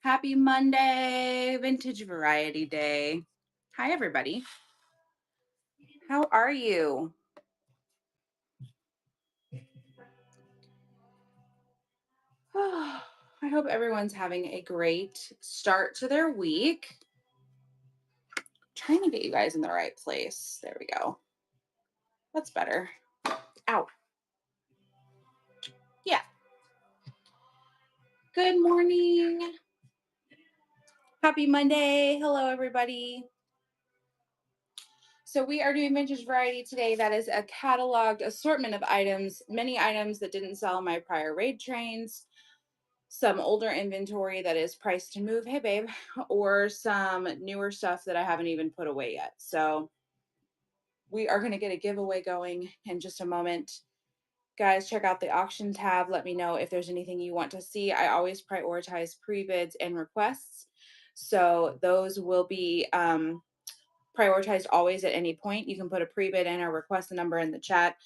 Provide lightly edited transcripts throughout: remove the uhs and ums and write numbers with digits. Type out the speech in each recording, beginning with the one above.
Happy Monday, Vintage Variety Day. Hi, everybody. How are you? I hope everyone's having a great start to their week. Trying to get you guys in the right place. There we go. That's better. Ow. Yeah. Good morning. Happy Monday. Hello, everybody. So we are doing Vintage Variety today. That is a cataloged assortment of items, many items that didn't sell in my prior raid trains, some older inventory that is priced to move, hey babe, or some newer stuff that I haven't even put away yet. So we are going to get a giveaway going in just a moment. Guys, check out the auction tab. Let me know if there's anything you want to see. I always prioritize pre-bids and requests. So those will be prioritized always at any point. You can put a pre-bid and a request number in the chat.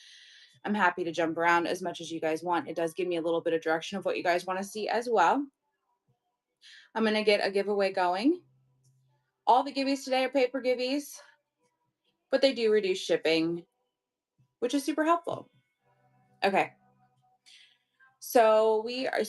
I'm happy to jump around as much as you guys want. It does give me a little bit of direction of what you guys want to see as well. I'm going to get a giveaway going. All the giveaways today are paper giveaways, but they do reduce shipping, which is super helpful. Okay. So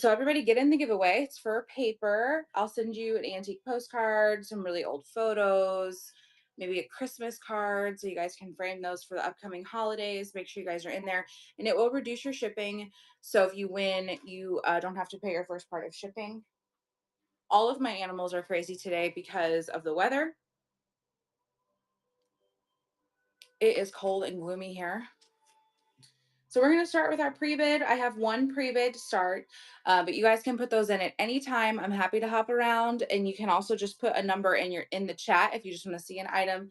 everybody get in the giveaway. It's for paper. I'll send you an antique postcard, some really old photos, maybe a Christmas card so you guys can frame those for the upcoming holidays. Make sure you guys are in there, and it will reduce your shipping. So if you win, you don't have to pay your first part of shipping. All of my animals are crazy today because of the weather. It is cold and gloomy here. So we're going to start with our pre-bid. I have one pre-bid to start, but you guys can put those in at any time. I'm happy to hop around, and you can also just put a number in the chat if you just want to see an item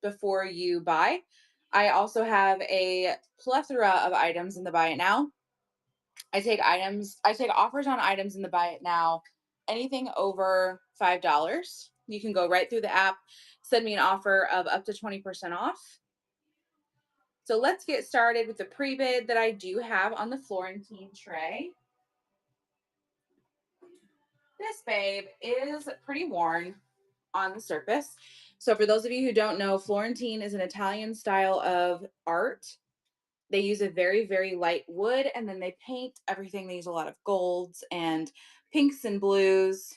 before you buy. I also have a plethora of items in the buy it now. I take offers on items in the buy it now. Anything over $5, you can go right through the app, send me an offer of up to 20% off. So let's get started with the pre-bid that I do have on the Florentine tray. This babe is pretty worn on the surface. So for those of you who don't know, Florentine is an Italian style of art. They use a very, very light wood, and then they paint everything. They use a lot of golds and pinks and blues,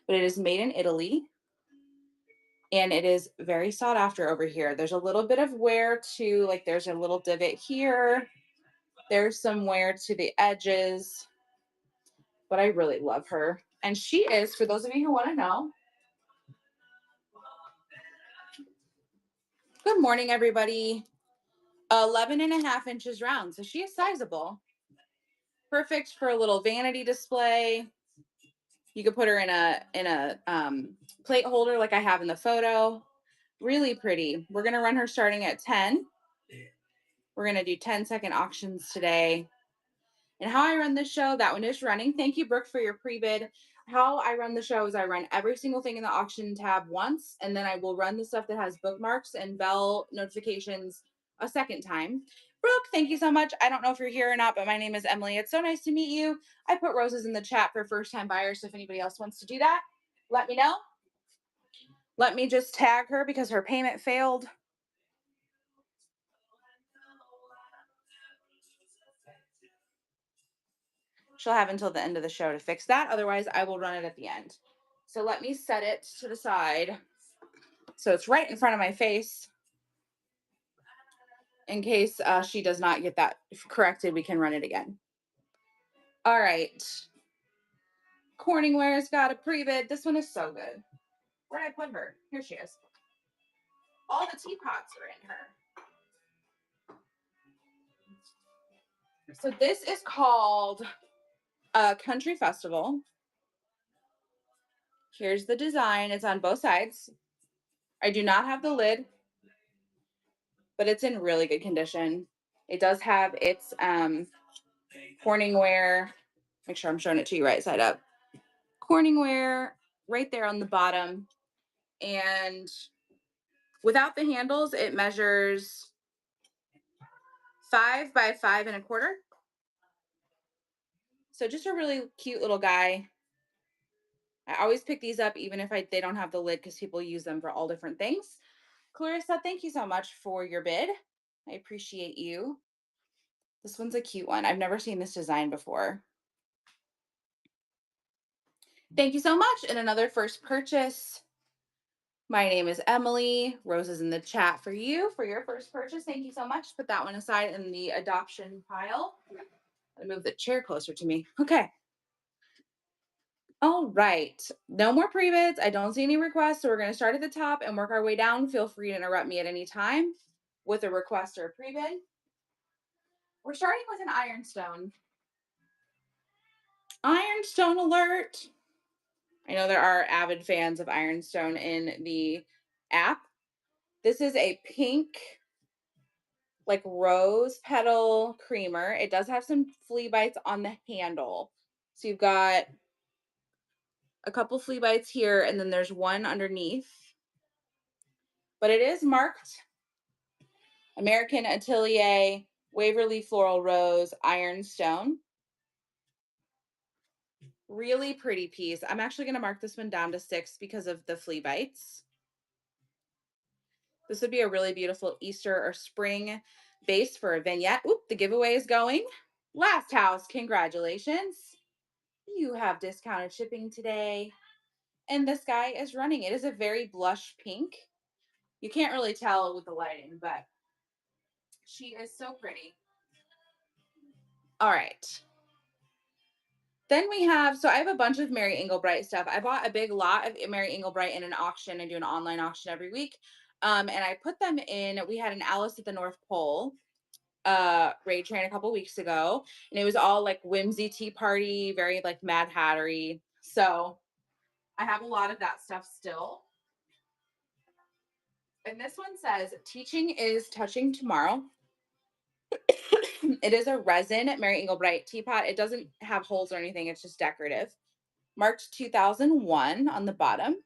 but it is made in Italy. And it is very sought after over here. There's a little bit of wear to, like there's a little divot here. There's some wear to the edges, but I really love her. And she is, for those of you who want to know, good morning, everybody. 11.5 inches round. So she is sizable. Perfect for a little vanity display. You could put her in a plate holder like I have in the photo. Really pretty. We're going to run her starting at 10. We're going to do 10-second auctions today. And how I run this show, that one is running. Thank you, Brooke, for your pre-bid. How I run the show is I run every single thing in the auction tab once, and then I will run the stuff that has bookmarks and bell notifications a second time. Brooke, thank you so much. I don't know if you're here or not, but my name is Emily. It's so nice to meet you. I put roses in the chat for first-time buyers, so if anybody else wants to do that, let me know. Let me just tag her because her payment failed. She'll have until the end of the show to fix that. Otherwise, I will run it at the end. So let me set it to the side so it's right in front of my face. In case she does not get that corrected, we can run it again. All right. Corningware's got a pre-bid. This one is so good. Where did I put her? Here she is. All the teapots are in her. So this is called Country Festival. Here's the design. It's on both sides. I do not have the lid, but it's in really good condition. It does have its Corningware. Make sure I'm showing it to you right side up. Corningware right there on the bottom. And without the handles, it measures 5 by 5 1/4. So just a really cute little guy. I always pick these up even if they don't have the lid because people use them for all different things. Clarissa, thank you so much for your bid. I appreciate you. This one's a cute one. I've never seen this design before. Thank you so much. And another first purchase. My name is Emily. Roses in the chat for you for your first purchase. Thank you so much. Put that one aside in the adoption pile. I'll move the chair closer to me. Okay. All right. No more pre-bids. I don't see any requests. So we're going to start at the top and work our way down. Feel free to interrupt me at any time with a request or a pre-bid. We're starting with an ironstone. Ironstone alert. I know there are avid fans of ironstone in the app. This is a pink, like rose petal creamer. It does have some flea bites on the handle. So you've got a couple flea bites here, and then there's one underneath. But it is marked American Atelier Waverly Floral Rose Ironstone. Really pretty piece. I'm actually going to mark this one down to 6 because of the flea bites. This would be a really beautiful Easter or spring base for a vignette. Oop, the giveaway is going. Last house, congratulations. You have discounted shipping today. And this guy is running. It is a very blush pink. You can't really tell with the lighting, but she is so pretty. All right. Then we have, so I have a bunch of Mary Englebright stuff. I bought a big lot of Mary Englebright in an auction. I do an online auction every week. And I put them in, we had an Alice at the North Pole raid train a couple weeks ago. And it was all like whimsy tea party, very like Mad Hattery. So I have a lot of that stuff still. And this one says, teaching is touching tomorrow. It is a resin Mary Englebright teapot. It doesn't have holes or anything. It's just decorative. Marked 2001 on the bottom.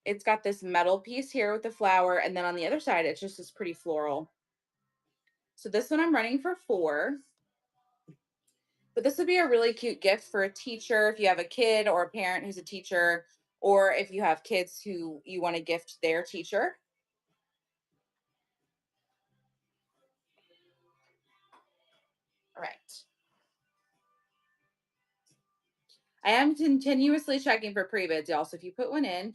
It's got this metal piece here with the flower. And then on the other side, it's just this pretty floral. So this one I'm running for 4. But this would be a really cute gift for a teacher if you have a kid or a parent who's a teacher, or if you have kids who you want to gift their teacher. All right. I am continuously checking for pre-bids, y'all. So if you put one in,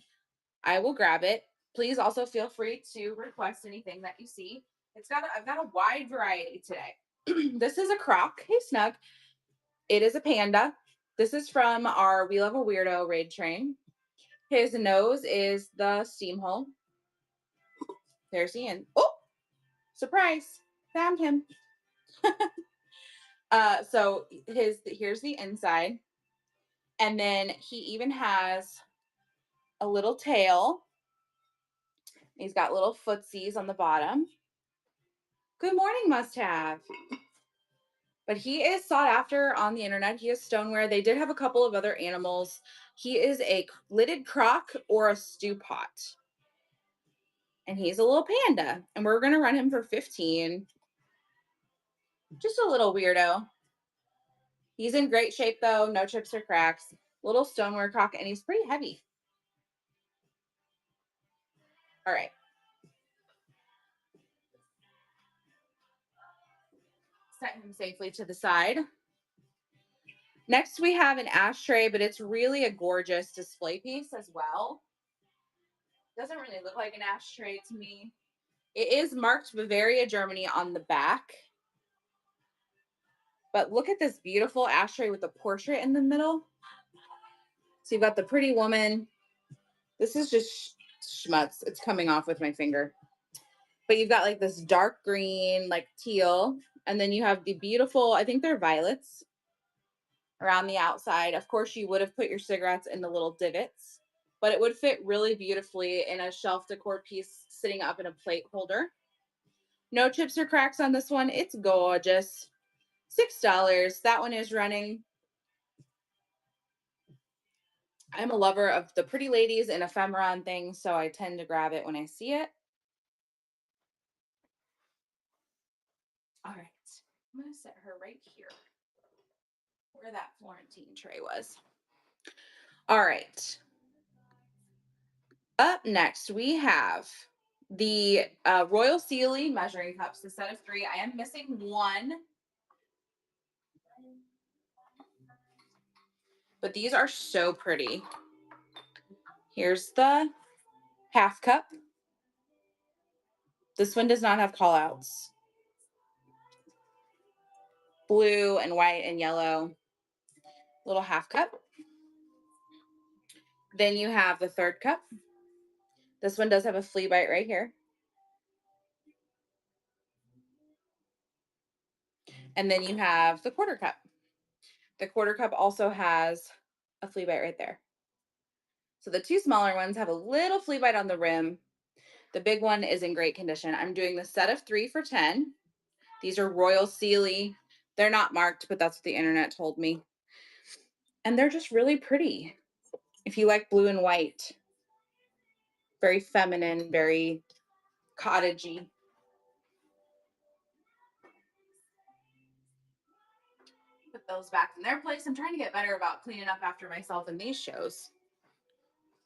I will grab it. Please also feel free to request anything that you see. I've got a wide variety today. This is a croc. Hey, Snug. It is a panda. This is from our We Love a Weirdo raid train. His nose is the steam hole. There's the end. Oh, surprise. Found him. So here's the inside. And then he even has a little tail. He's got little footsies on the bottom. Good morning, must have. But he is sought after on the internet. He is stoneware. They did have a couple of other animals. He is a lidded crock or a stew pot. And he's a little panda. And we're going to run him for 15. Just a little weirdo. He's in great shape, though. No chips or cracks. Little stoneware crock. And he's pretty heavy. All right. Set him safely to the side. Next, we have an ashtray, but it's really a gorgeous display piece as well. Doesn't really look like an ashtray to me. It is marked Bavaria, Germany on the back. But look at this beautiful ashtray with the portrait in the middle. So you've got the pretty woman. This is just schmutz. It's coming off with my finger. But you've got like this dark green, like teal. And then you have the beautiful, I think they're violets around the outside. Of course, you would have put your cigarettes in the little divots, but it would fit really beautifully in a shelf decor piece sitting up in a plate holder. No chips or cracks on this one. It's gorgeous. $6. That one is running. I'm a lover of the pretty ladies and ephemera and things, so I tend to grab it when I see it. All right. I'm going to set her right here where that Florentine tray was. All right. Up next, we have the Royal Sealy measuring cups, the set of 3. I am missing one, but these are so pretty. Here's the half cup. This one does not have call outs. Blue and white and yellow. Little half cup. Then you have the third cup. This one does have a flea bite right here. And then you have the quarter cup. The quarter cup also has a flea bite right there. So the 2 smaller ones have a little flea bite on the rim. The big one is in great condition. I'm doing the set of 3 for 10. These are Royal Sealy. They're not marked, but that's what the internet told me. And they're just really pretty. If you like blue and white, very feminine, very cottagey. Put those back in their place. I'm trying to get better about cleaning up after myself in these shows.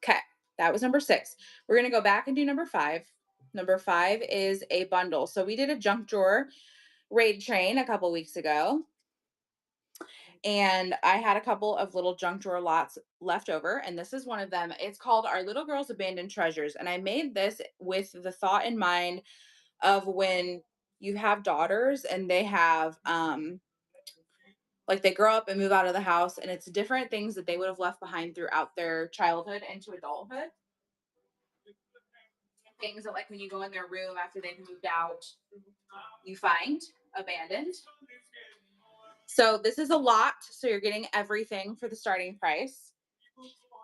Okay, that was number 6. We're going to go back and do number 5. Number 5 is a bundle. So we did a junk drawer raid train a couple weeks ago. And I had a couple of little junk drawer lots left over, and this is one of them. It's called Our Little Girls Abandoned Treasures, and I made this with the thought in mind of when you have daughters and they have like they grow up and move out of the house, and it's different things that they would have left behind throughout their childhood into adulthood. Things that, like, when you go in their room after they've moved out, you find abandoned. So this is a lot. So you're getting everything for the starting price.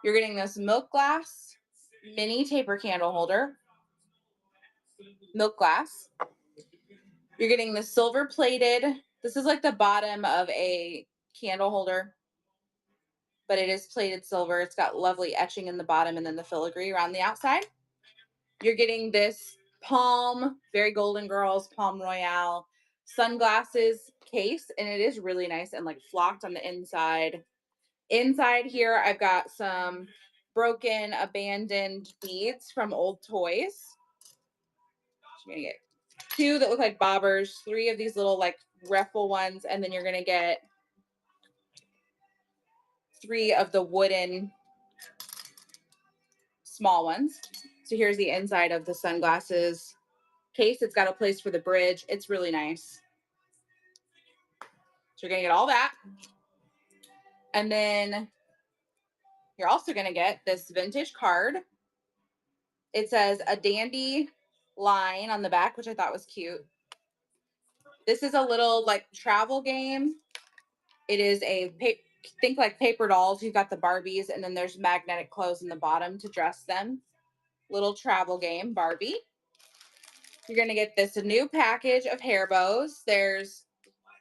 You're getting this milk glass, mini taper candle holder, milk glass. You're getting the silver plated. This is like the bottom of a candle holder, but it is plated silver. It's got lovely etching in the bottom and then the filigree around the outside. You're getting this Palm, very Golden Girls, Palm Royale sunglasses case, and it is really nice and like flocked on the inside. Inside here, I've got some broken, abandoned beads from old toys. So you're gonna get 2 that look like bobbers, 3 of these little like ruffle ones, and then you're gonna get 3 of the wooden small ones. So here's the inside of the sunglasses case. It's got a place for the bridge. It's really nice. So you're gonna get all that. And then you're also gonna get this vintage card. It says a dandy line on the back, which I thought was cute. This is a little like travel game. It is a think like paper dolls. You've got the Barbies, and then there's magnetic clothes in the bottom to dress them. Little travel game, Barbie. You're gonna get this new package of hair bows. There's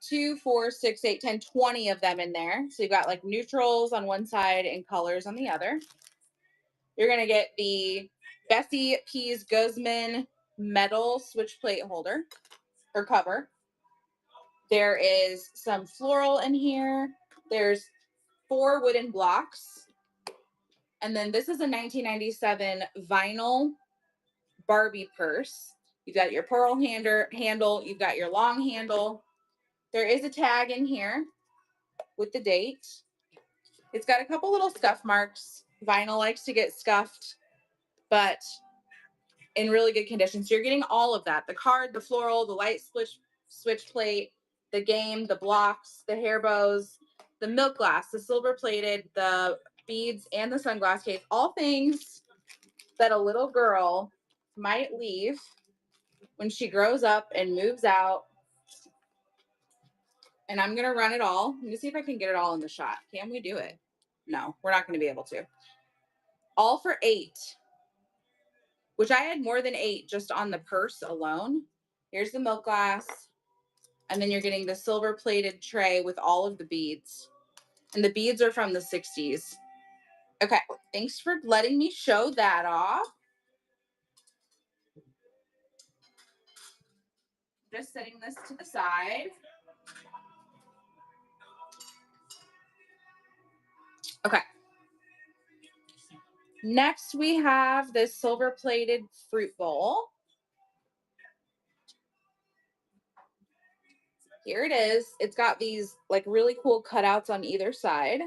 2, 4, 6, 8, 10, 20 of them in there. So you've got like neutrals on one side and colors on the other. You're gonna get the Bessie Pease Guzman metal switch plate holder or cover. There is some floral in here. There's 4 wooden blocks. And then this is a 1997 vinyl Barbie purse. You've got your pearl handle. You've got your long handle. There is a tag in here with the date. It's got a couple little scuff marks. Vinyl likes to get scuffed, but in really good condition. So you're getting all of that. The card, the floral, the light switch plate, the game, the blocks, the hair bows, the milk glass, the silver plated, the beads, and the sunglass case. All things that a little girl might leave when she grows up and moves out. And I'm going to run it all. Let me see if I can get it all in the shot. Can we do it? No, we're not going to be able to. All for $8, which I had more than 8 just on the purse alone. Here's the milk glass. And then you're getting the silver plated tray with all of the beads. And the beads are from the 60s. Okay, thanks for letting me show that off. Just setting this to the side. Okay. Next, we have this silver plated fruit bowl. Here it is. It's got these like really cool cutouts on either side.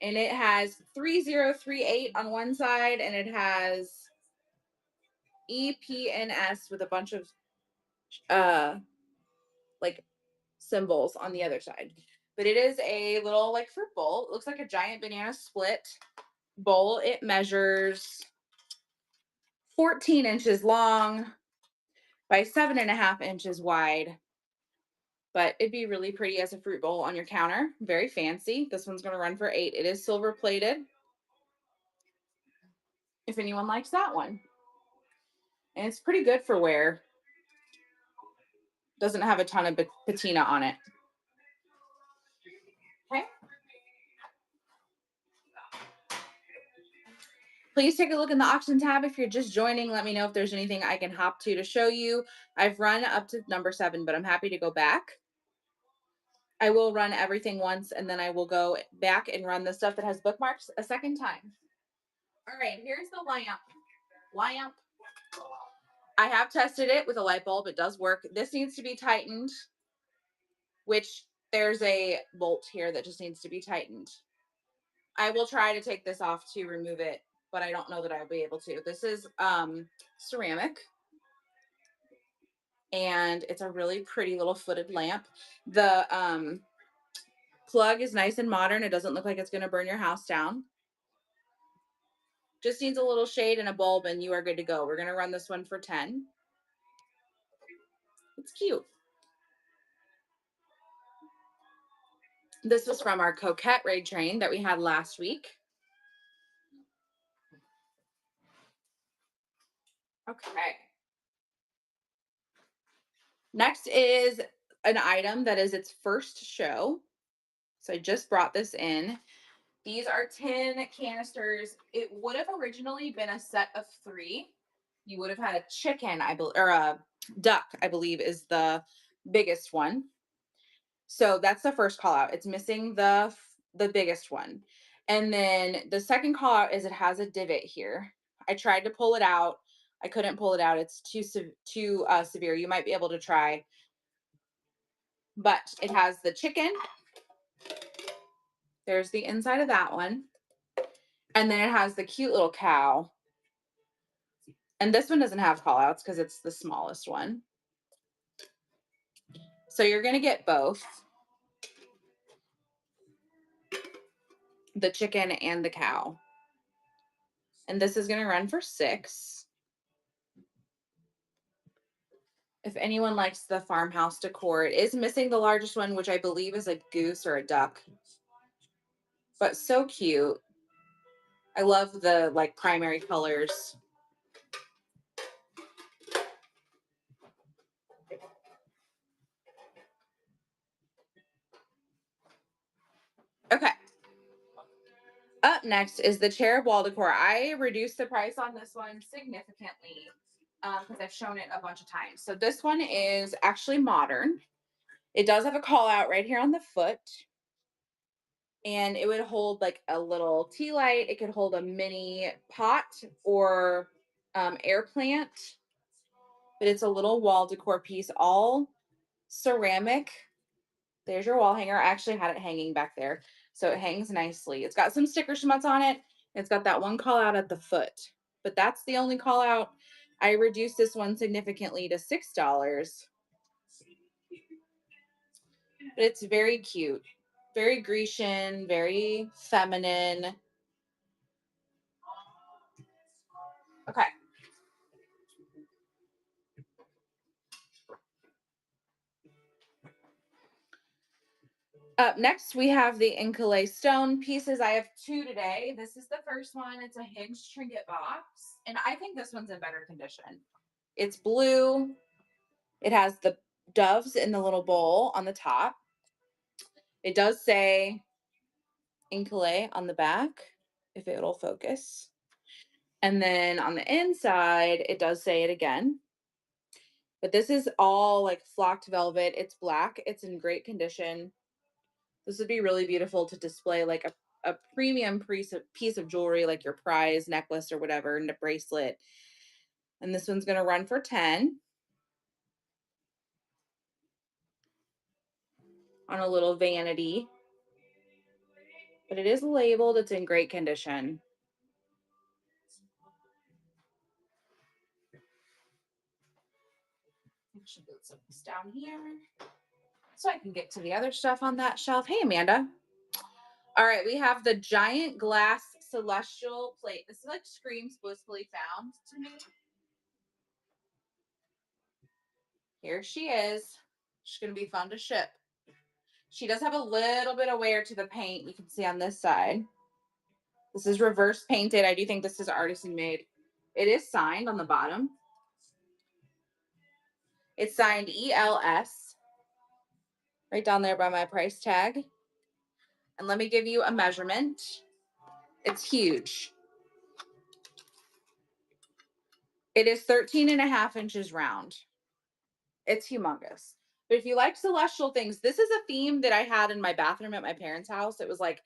And it has 3038 on one side, and it has EPNS with a bunch of uh like symbols on the other side. But it is a little like fruit bowl. It looks like a giant banana split bowl. It measures 14 inches long by 7.5 inches wide. But it'd be really pretty as a fruit bowl on your counter. Very fancy. This one's going to run for 8. It is silver plated. If anyone likes that one. And it's pretty good for wear. Doesn't have a ton of patina on it. Okay. Please take a look in the auction tab. If you're just joining, let me know if there's anything I can hop to show you. I've run up to number 7, but I'm happy to go back. I will run everything once, and then I will go back and run the stuff that has bookmarks a second time. All right, here's the lamp. I have tested it with a light bulb. It does work. This needs to be tightened, which there's a bolt here that just needs to be tightened. I will try to take this off to remove it, but I don't know that I'll be able to. This is ceramic, and it's a really pretty little footed lamp. The plug is nice and modern. It doesn't look like it's going to burn your house down. Just needs a little shade and a bulb, and you are good to go. We're going to run this one for 10. It's cute. This was from our Coquette raid train that we had last week. Okay. Next is an item that is its first show. So I just brought this in. These are tin canisters. It would have originally been a set of 3. You would have had a chicken, I believe, or a duck, I believe, is the biggest one. So that's the first call out. It's missing the biggest one. And then the second call out is it has a divot here. I tried to pull it out. I couldn't pull it out. It's too severe. You might be able to try. But it has the chicken. There's the inside of that one. And then it has the cute little cow. And this one doesn't have call outs because it's the smallest one. So you're going to get both the chicken and the cow. And this is going to run for 6. If anyone likes the farmhouse decor, it is missing the largest one, which I believe is a goose or a duck. But so cute. I love the like primary colors. Okay. Up next is the cherub wall decor. I reduced the price on this one significantly because I've shown it a bunch of times. So this one is actually modern. It does have a call out right here on the foot. And it would hold like a little tea light. It could hold a mini pot or air plant. But it's a little wall decor piece, all ceramic. There's your wall hanger. I actually had it hanging back there. So it hangs nicely. It's got some sticker schmutz on it. It's got that one call out at the foot. But that's the only call out. I reduced this one significantly to $6. But it's very cute. Very Grecian, very feminine. Okay. Up next, we have the Inkalay stone pieces. I have 2 today. This is the first one. It's a hinged trinket box. And I think this one's in better condition. It's blue. It has the doves in the little bowl on the top. It does say Inkalay on the back, if it'll focus. And then on the inside, it does say it again. But this is all like flocked velvet. It's black. It's in great condition. This would be really beautiful to display like a premium piece of jewelry, like your prize necklace or whatever, and a bracelet. And this one's going to run for 10 on a little vanity. But it is labeled, it's in great condition. Actually, put some this down here so I can get to the other stuff on that shelf. Hey, Amanda. All right, we have the giant glass celestial plate. This is like screams blissfully found to me. Here she is. She's going to be fun to ship. She does have a little bit of wear to the paint. You can see on this side. This is reverse painted. I do think this is artisan made. It is signed on the bottom. It's signed ELS. Right down there by my price tag. And let me give you a measurement. It's huge. It is 13.5 inches round. It's humongous. But if you like celestial things, this is a theme that I had in my bathroom at my parents' house. It was like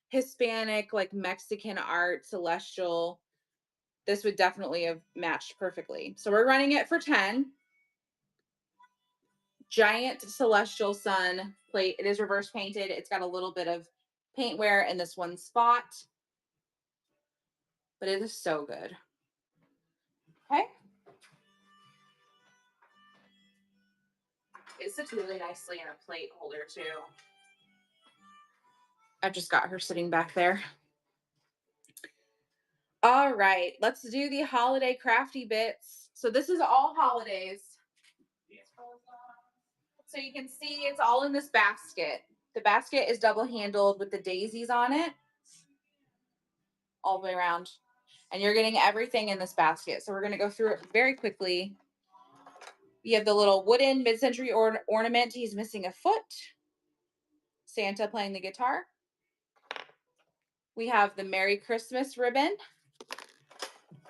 Hispanic, like Mexican art, celestial. This would definitely have matched perfectly. So we're running it for 10. Giant celestial sun plate. It is reverse painted. It's got a little bit of paint wear in this one spot, but it is so good. Okay. It sits really nicely in a plate holder too. I just got her sitting back there. All right, let's do the holiday crafty bits. So this is all holidays. So you can see it's all in this basket. The basket is double handled with the daisies on it all the way around. And you're getting everything in this basket. So we're going to go through it very quickly. You have the little wooden mid-century ornament. He's missing a foot. Santa playing the guitar. We have the Merry Christmas ribbon.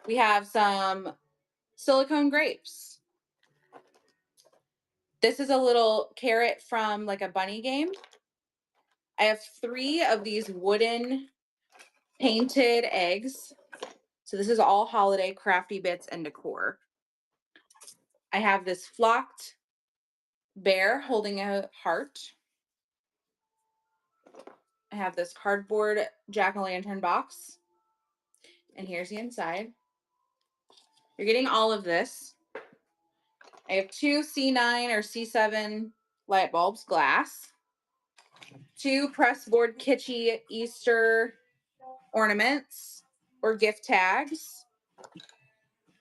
We have some silicone grapes. This is a little carrot from like a bunny game. I have 3 of these wooden painted eggs. So this is all holiday crafty bits and decor. I have this flocked bear holding a heart. I have this cardboard jack-o'-lantern box. And here's the inside. You're getting all of this. I have 2 C9 or C7 light bulbs, glass. 2 pressboard kitschy Easter ornaments or gift tags.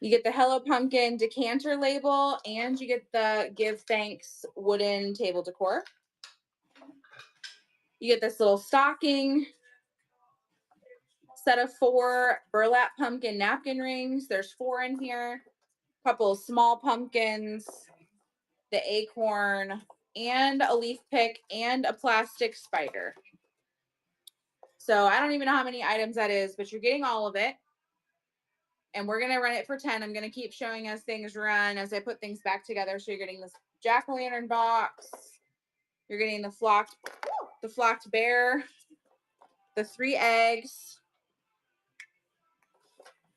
You get the Hello Pumpkin decanter label, and you get the Give Thanks wooden table decor. You get this little stocking, set of 4 burlap pumpkin napkin rings. There's 4 in here. Couple small pumpkins, the acorn, and a leaf pick, and a plastic spider. So I don't even know how many items that is, but you're getting all of it. And we're going to run it for 10. I'm going to keep showing as things run as I put things back together. So you're getting this jack-o'-lantern box. You're getting the flocked bear, the 3 eggs.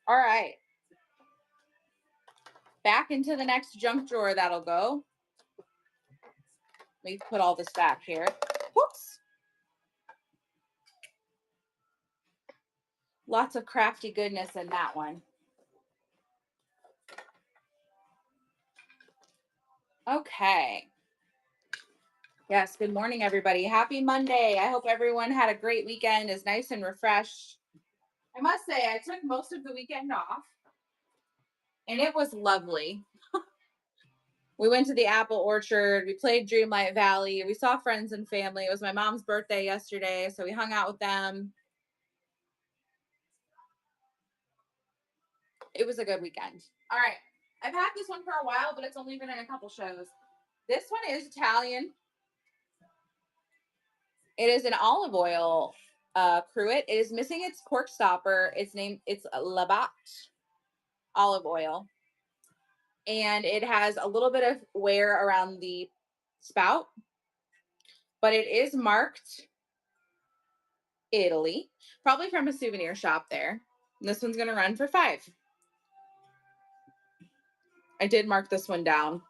All right. Back into the next junk drawer that'll go. Let me put all this back here. Whoops. Lots of crafty goodness in that one. Okay. Yes, good morning, everybody. Happy Monday. I hope everyone had a great weekend, is nice and refreshed. I must say, I took most of the weekend off, and it was lovely. We went to the apple orchard. We played Dreamlight Valley. We saw friends and family. It was my mom's birthday yesterday, so we hung out with them. It was a good weekend. All right. I've had this one for a while, but it's only been in a couple shows. This one is Italian. It is an olive oil cruet. It is missing its cork stopper. It's Labatt olive oil. And it has a little bit of wear around the spout, but it is marked Italy, probably from a souvenir shop there. And this one's going to run for 5. I did mark this one down.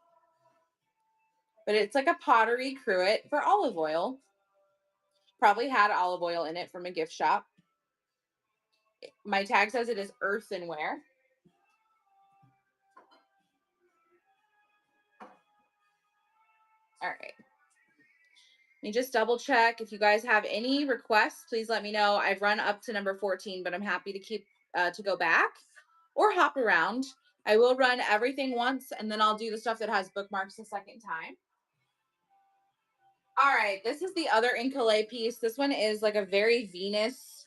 But it's like a pottery cruet for olive oil. Probably had olive oil in it from a gift shop. My tag says it is earthenware. All right. Let me just double check. If you guys have any requests, please let me know. I've run up to number 14, but I'm happy to keep to go back or hop around. I will run everything once, and then I'll do the stuff that has bookmarks the second time. All right, this is the other Incolay piece. This one is like a very Venus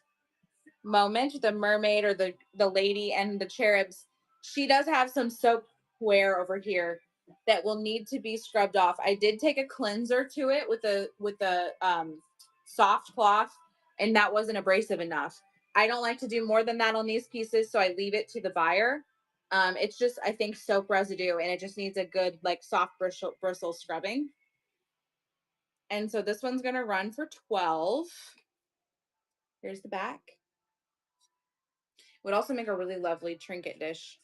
moment, the mermaid or the lady and the cherubs. She does have some soapware over here that will need to be scrubbed off. I did take a cleanser to it with the soft cloth, and that wasn't abrasive enough. I don't like to do more than that on these pieces, so I leave it to the buyer. It's just, I think, soap residue, and it just needs a good like soft bristle scrubbing. And so this one's gonna run for 12. Here's the back. Would also make a really lovely trinket dish.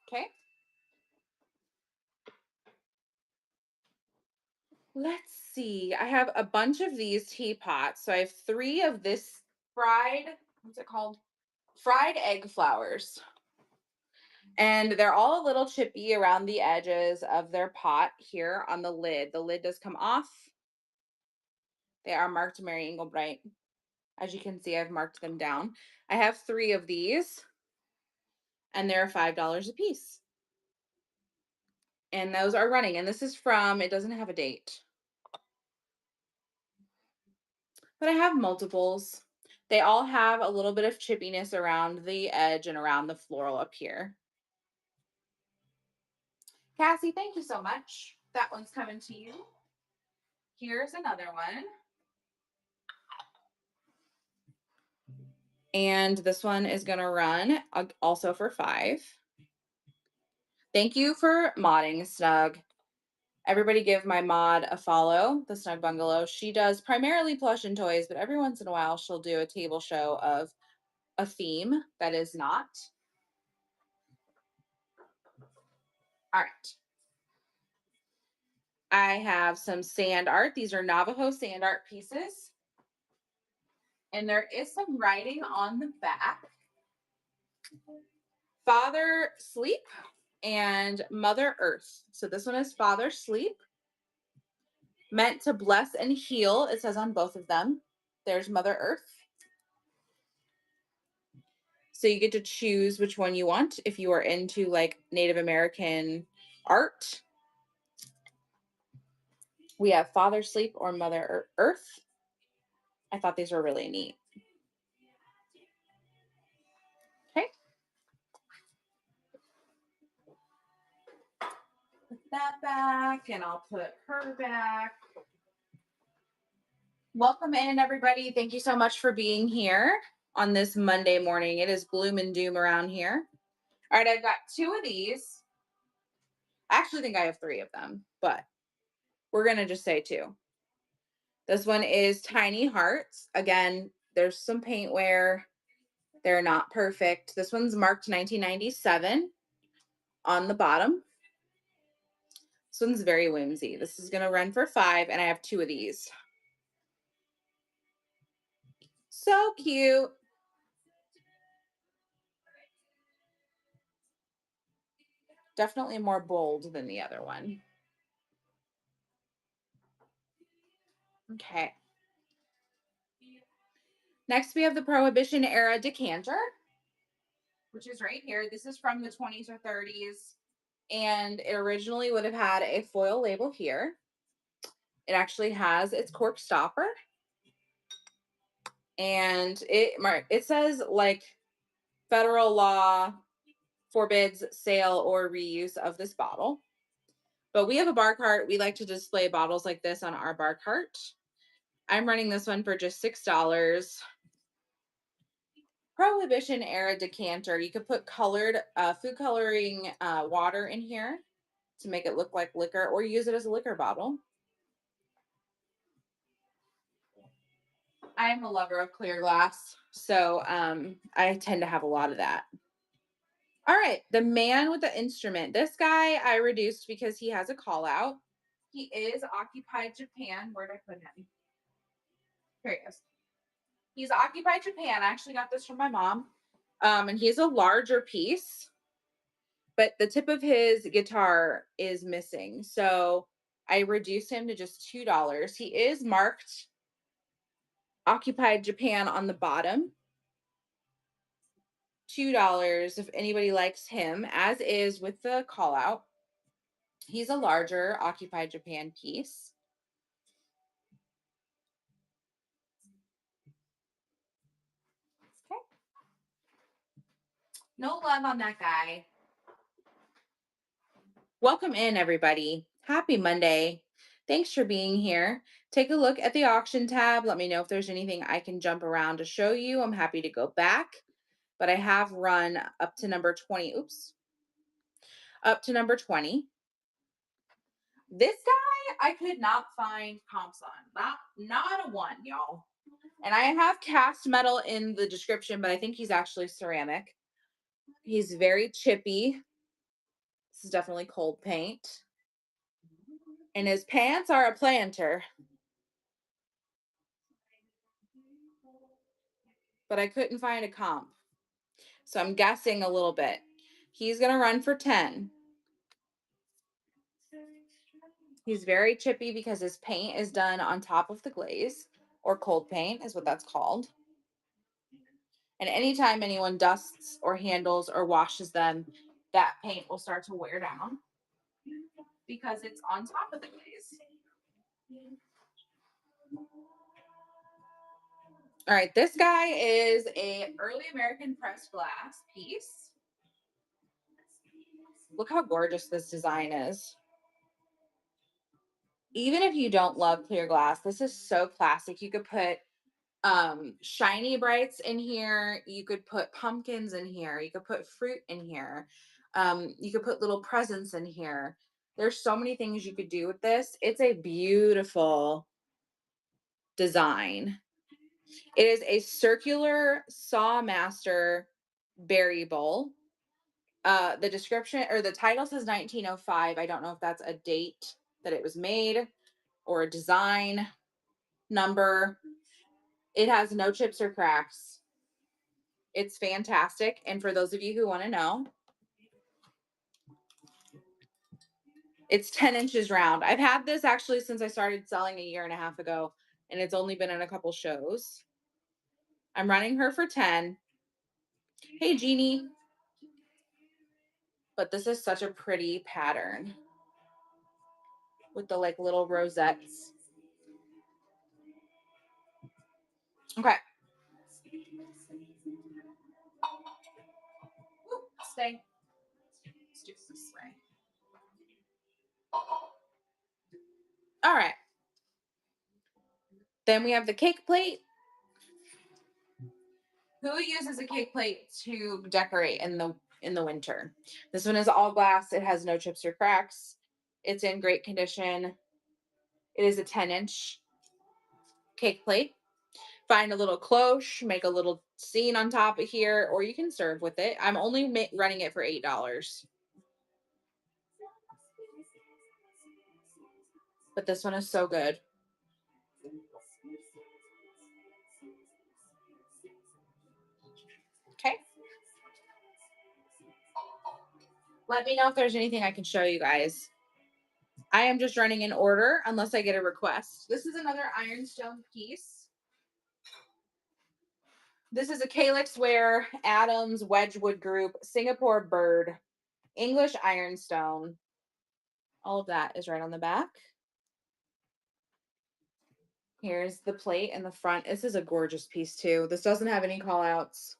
Okay. Let's see. I have a bunch of these teapots. So I have 3 of this fried, what's it called? Fried egg flowers. And they're all a little chippy around the edges of their pot here on the lid. The lid does come off. They are marked Mary Engelbreit. As you can see, I've marked them down. I have 3 of these, and they're $5 a piece. And those are running. And this is from, it doesn't have a date. But I have multiples. They all have a little bit of chippiness around the edge and around the floral up here. Cassie, thank you so much. That one's coming to you. Here's another one. And this one is going to run also for 5. Thank you for modding, Snug. Everybody give my mod a follow, the Snug Bungalow. She does primarily plush and toys, but every once in a while she'll do a table show of a theme that is not. All right. I have some sand art. These are Navajo sand art pieces. And there is some writing on the back. Father Sleep and Mother Earth. So this one is Father Sleep. Meant to bless and heal, it says on both of them. There's Mother Earth. So you get to choose which one you want if you are into like Native American art. We have Father Sleep or Mother Earth. I thought these were really neat. Okay. Put that back, and I'll put her back. Welcome in, everybody. Thank you so much for being here on this Monday morning. It is gloom and doom around here. All right, I've got 2 of these. I actually think I have 3 of them, but we're going to just say 2. This one is Tiny Hearts. Again, there's some paint wear. They're not perfect. This one's marked 1997 on the bottom. This one's very whimsy. This is going to run for 5, and I have 2 of these. So cute. Definitely more bold than the other one. Okay. Next, we have the Prohibition era decanter, which is right here. This is from the 20s or 30s, and it originally would have had a foil label here. It actually has its cork stopper, and it says like federal law forbids sale or reuse of this bottle. But we have a bar cart. We like to display bottles like this on our bar cart. I'm running this one for just $6. Prohibition era decanter. You could put colored food coloring water in here to make it look like liquor, or use it as a liquor bottle. I'm a lover of clear glass, so I tend to have a lot of that. All right, the man with the instrument. This guy I reduced because he has a call out. He is Occupied Japan. Where'd I put him? Here he is. He's Occupied Japan. I actually got this from my mom. And he's a larger piece, but the tip of his guitar is missing. So I reduced him to just $2. He is marked Occupied Japan on the bottom. $2 if anybody likes him, as is with the call out. He's a larger Occupied Japan piece. Okay. No love on that guy. Welcome in, everybody. Happy Monday. Thanks for being here. Take a look at the auction tab. Let me know if there's anything I can jump around to show you. I'm happy to go back, but I have run up to number 20. Oops. Up to number 20. This guy I could not find comps on. Not a one, y'all. And I have cast metal in the description, but I think he's actually ceramic. He's very chippy. This is definitely cold paint. And his pants are a planter. But I couldn't find a comp. So I'm guessing a little bit. He's going to run for 10. He's very chippy because his paint is done on top of the glaze, or cold paint is what that's called. And anytime anyone dusts or handles or washes them, that paint will start to wear down because it's on top of the glaze. All right, this guy is a early American pressed glass piece. Look how gorgeous this design is. Even if you don't love clear glass, this is so classic. You could put shiny brights in here. You could put pumpkins in here. You could put fruit in here. You could put little presents in here. There's so many things you could do with this. It's a beautiful design. It is a circular Sawmaster berry bowl. The description or the title says 1905. I don't know if that's a date that it was made or a design number. It has no chips or cracks. It's fantastic. And for those of you who want to know, it's 10 inches round. I've had this actually since I started selling a year and a half ago, and it's only been in a couple shows. I'm running her for 10. Hey, Jeannie. But this is such a pretty pattern with the like little rosettes. Okay. Ooh, stay. Let's do this way. All right. Then we have the cake plate. Who uses a cake plate to decorate in the winter? This one is all glass. It has no chips or cracks. It's in great condition. It is a 10-inch cake plate. Find a little cloche, make a little scene on top of here, or you can serve with it. I'm only running it for $8. But this one is so good. Okay. Let me know if there's anything I can show you guys. I am just running in order unless I get a request. This is another ironstone piece. This is a Calyx Ware, Adams, Wedgwood Group, Singapore Bird, English ironstone. All of that is right on the back. Here's the plate in the front. This is a gorgeous piece too. This doesn't have any call outs.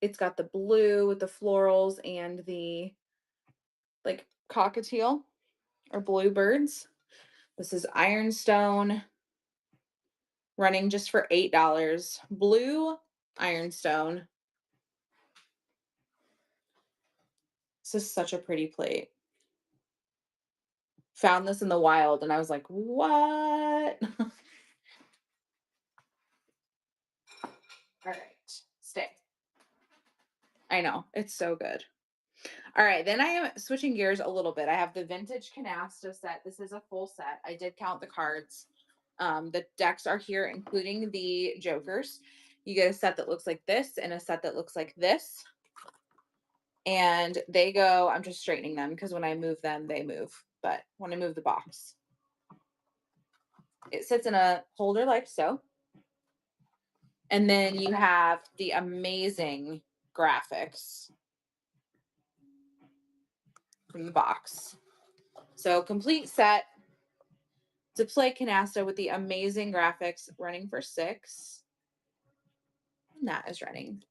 It's got the blue with the florals and the like cockatiel or bluebirds. This is ironstone running just for $8. Blue ironstone. This is such a pretty plate. Found this in the wild and I was like, what? I know. It's so good. All right, then I am switching gears a little bit. I have the vintage canasta set. This is a full set. I did count the cards. The decks are here, including the jokers. You get a set that looks like this and a set that looks like this. And they go, I'm just straightening them because when I move them, they move. But when I move the box, it sits in a holder like so. And then you have the amazing graphics from the box. So complete set to play canasta with the amazing graphics, running for 6. And that is running.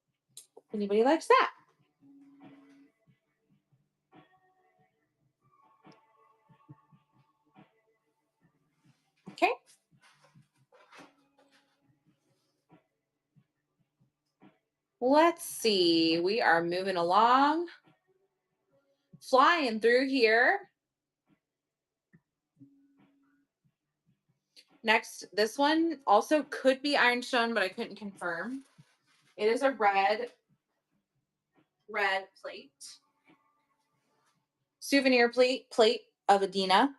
Anybody likes that? Okay. Let's see. We are moving along, flying through here. Next, this one also could be ironstone, but I couldn't confirm. It is a red plate. Souvenir plate of Adina.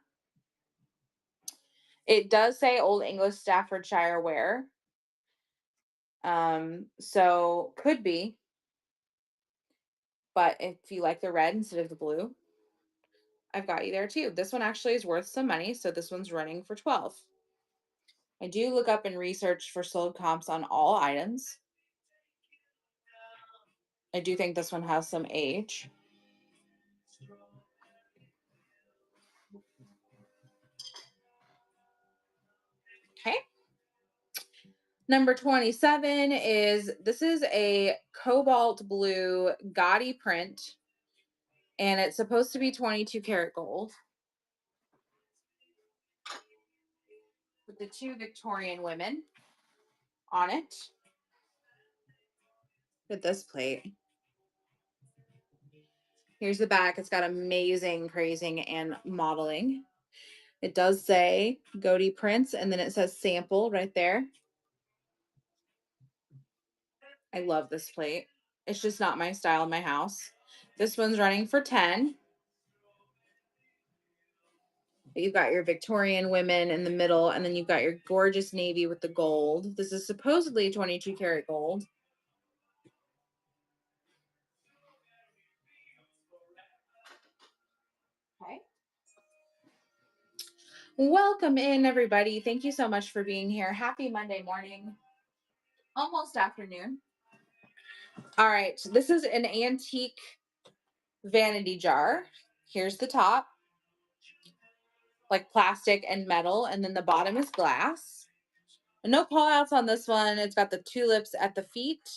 It does say Old English Staffordshire ware. So could be. But if you like the red instead of the blue, I've got you there too. This one actually is worth some money, so this one's running for 12. I do look up and research for sold comps on all items. I do think this one has some age. Okay. Number 27 this is a cobalt blue gaudy print, and it's supposed to be 22 karat gold with the 2 Victorian women on it. Look at this plate. Here's the back. It's got amazing crazing and modeling. It does say Gaudy prints, and then it says sample right there. I love this plate. It's just not my style in my house. This one's running for 10. You've got your Victorian women in the middle, and then you've got your gorgeous navy with the gold. This is supposedly 22 karat gold. Okay. Welcome in, everybody. Thank you so much for being here. Happy Monday morning, almost afternoon. All right, this is an antique vanity jar. Here's the top, like plastic and metal, and then the bottom is glass. No call outs on this one. It's got the tulips at the feet.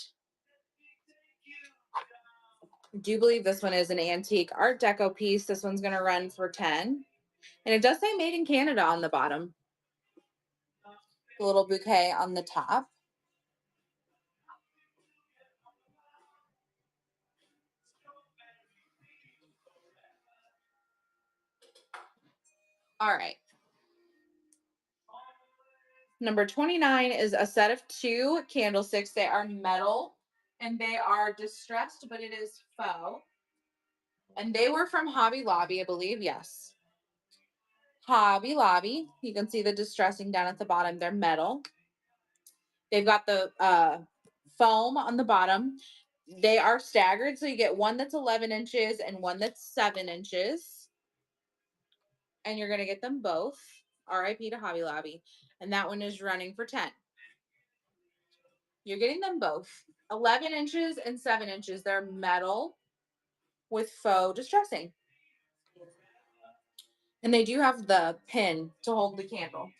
I do believe this one is an antique Art Deco piece. This one's going to run for 10. And it does say made in Canada on the bottom. A little bouquet on the top. All right. Number 29 is a set of 2 candlesticks. They are metal and they are distressed, but it is faux. And they were from Hobby Lobby, I believe. Yes. Hobby Lobby. You can see the distressing down at the bottom. They're metal. They've got the foam on the bottom. They are staggered. So you get one that's 11 inches and one that's 7 inches. And you're going to get them both. RIP to Hobby Lobby. And that one is running for 10. You're getting them both. 11 inches and 7 inches. They're metal with faux distressing. And they do have the pin to hold the candle.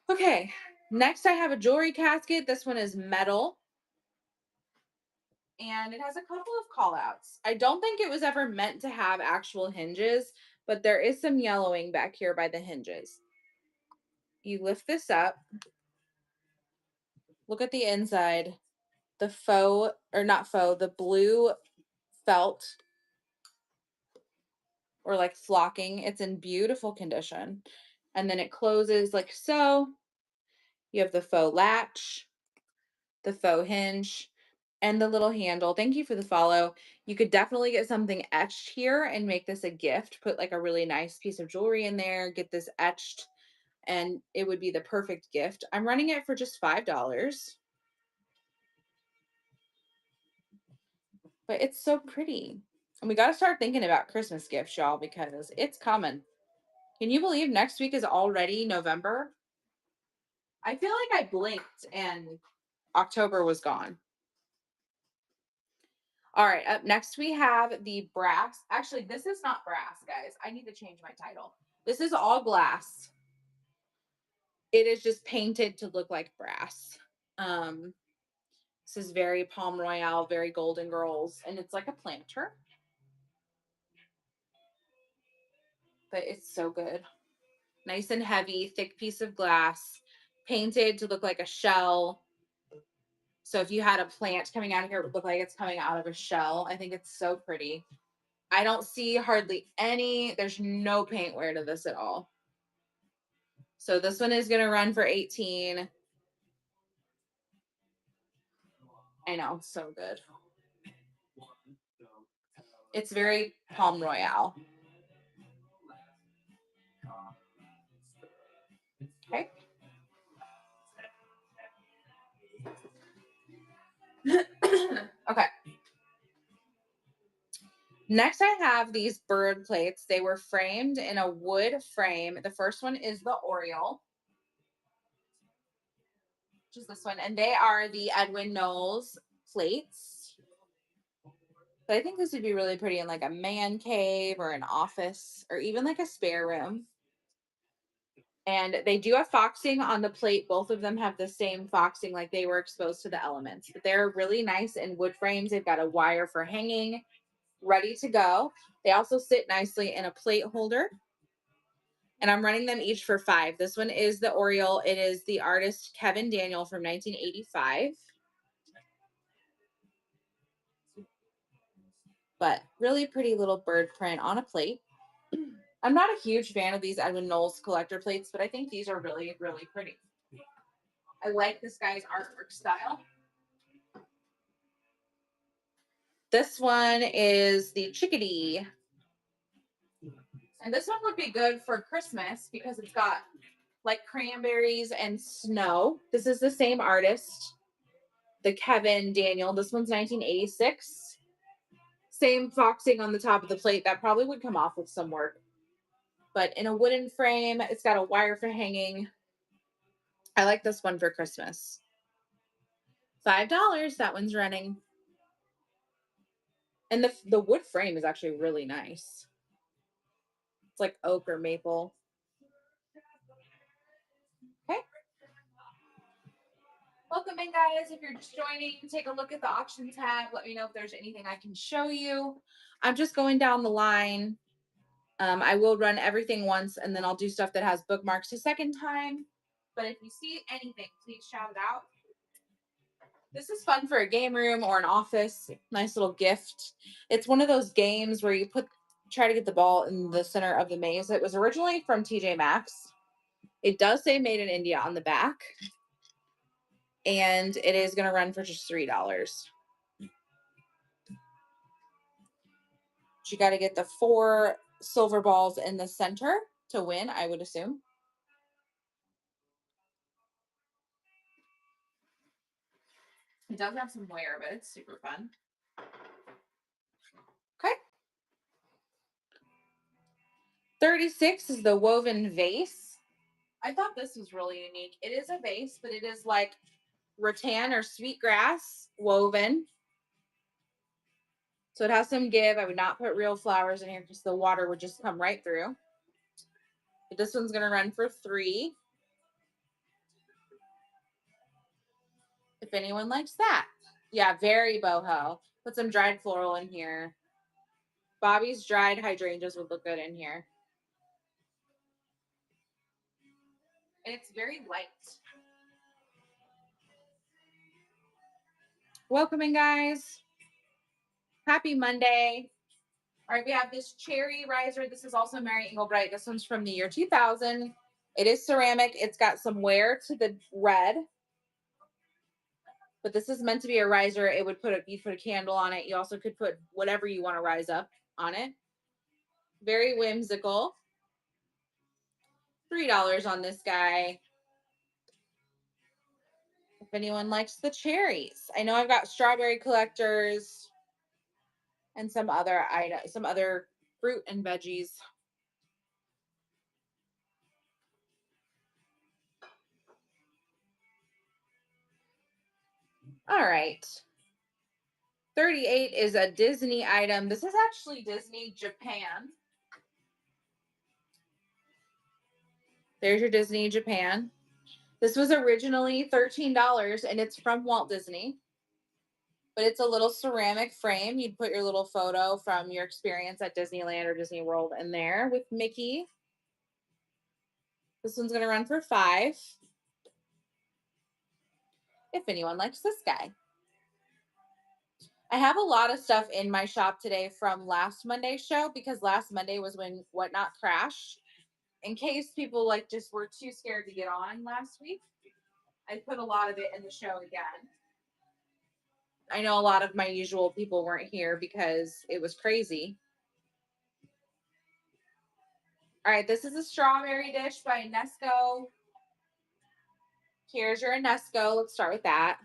Okay, next I have a jewelry casket. This one is metal. And it has a couple of call outs. I don't think it was ever meant to have actual hinges, but there is some yellowing back here by the hinges. You lift this up. Look at the inside. The faux, or not faux, the blue felt or like flocking. It's in beautiful condition. And then it closes like so. You have the faux latch, the faux hinge, and the little handle. Thank you for the follow. You could definitely get something etched here and make this a gift. Put like a really nice piece of jewelry in there, get this etched, and it would be the perfect gift. I'm running it for just $5, but it's so pretty. And we got to start thinking about Christmas gifts, y'all, because it's coming. Can you believe next week is already November? I feel like I blinked and October was gone. All right, up next we have the brass. Actually, this is not brass, guys. I need to change my title. This is all glass. It is just painted to look like brass. Um, this is very Palm Royale, very Golden Girls, and it's like a planter. But it's so good. Nice and heavy, thick piece of glass, painted to look like a shell. So if you had a plant coming out of here, it would look like it's coming out of a shell. I think it's so pretty. I don't see hardly any, there's no paint wear to this at all. So this one is going to run for 18. I know, so good. It's very Palm Royale. Okay. Okay. Next, I have these bird plates. They were framed in a wood frame. The first one is the Oriole, which is this one, and they are the Edwin Knowles plates. But I think this would be really pretty in like a man cave or an office or even like a spare room. And they do have foxing on the plate. Both of them have the same foxing, like they were exposed to the elements. But they're really nice in wood frames. They've got a wire for hanging, ready to go. They also sit nicely in a plate holder. And I'm running them each for $5. This one is the Oriole. It is the artist Kevin Daniel from 1985. But really pretty little bird print on a plate. I'm not a huge fan of these Edwin Knowles collector plates, but I think these are really, really pretty. I like this guy's artwork style. This one is the Chickadee. And this one would be good for Christmas because it's got like cranberries and snow. This is the same artist, the Kevin Daniel. This one's 1986. Same foxing on the top of the plate. That probably would come off with some work. But in a wooden frame, it's got a wire for hanging. I like this one for Christmas. $5. That one's running. And the wood frame is actually really nice. It's like oak or maple. Okay. Welcome in, guys. If you're just joining, take a look at the auction tab. Let me know if there's anything I can show you. I'm just going down the line. I will run everything once, and then I'll do stuff that has bookmarks a second time. But if you see anything, please shout it out. This is fun for a game room or an office. Nice little gift. It's one of those games where you try to get the ball in the center of the maze. It was originally from TJ Maxx. It does say made in India on the back. And it is going to run for just $3. You got to get the 4 silver balls in the center to win, I would assume. It does have some wear, but it's super fun. Okay. 36 is the woven vase. I thought this was really unique. It is a vase, but it is like rattan or sweetgrass woven. So it has some give. I would not put real flowers in here because the water would just come right through. But this one's going to run for $3. If anyone likes that. Yeah, very boho. Put some dried floral in here. Bobby's dried hydrangeas would look good in here. And it's very light. Welcome in, guys. Happy Monday. All right, we have this cherry riser. This is also Mary Engelbright. This one's from the year 2000. It is ceramic. It's got some wear to the red, but this is meant to be a riser. It would you put a candle on it. You also could put whatever you want to rise up on it. Very whimsical. $3 on this guy. If anyone likes the cherries. I know I've got strawberry collectors and some other items, some other fruit and veggies. All right. 38 is a Disney item. This is actually Disney Japan. There's your Disney Japan. This was originally $13 and it's from Walt Disney. But it's a little ceramic frame. You'd put your little photo from your experience at Disneyland or Disney World in there with Mickey. This one's going to run for $5. If anyone likes this guy. I have a lot of stuff in my shop today from last Monday's show because last Monday was when Whatnot crashed. In case people like just were too scared to get on last week, I put a lot of it in the show again. I know a lot of my usual people weren't here because it was crazy. All right, this is a strawberry dish by Nesco. Here's your Nesco. Let's start with that.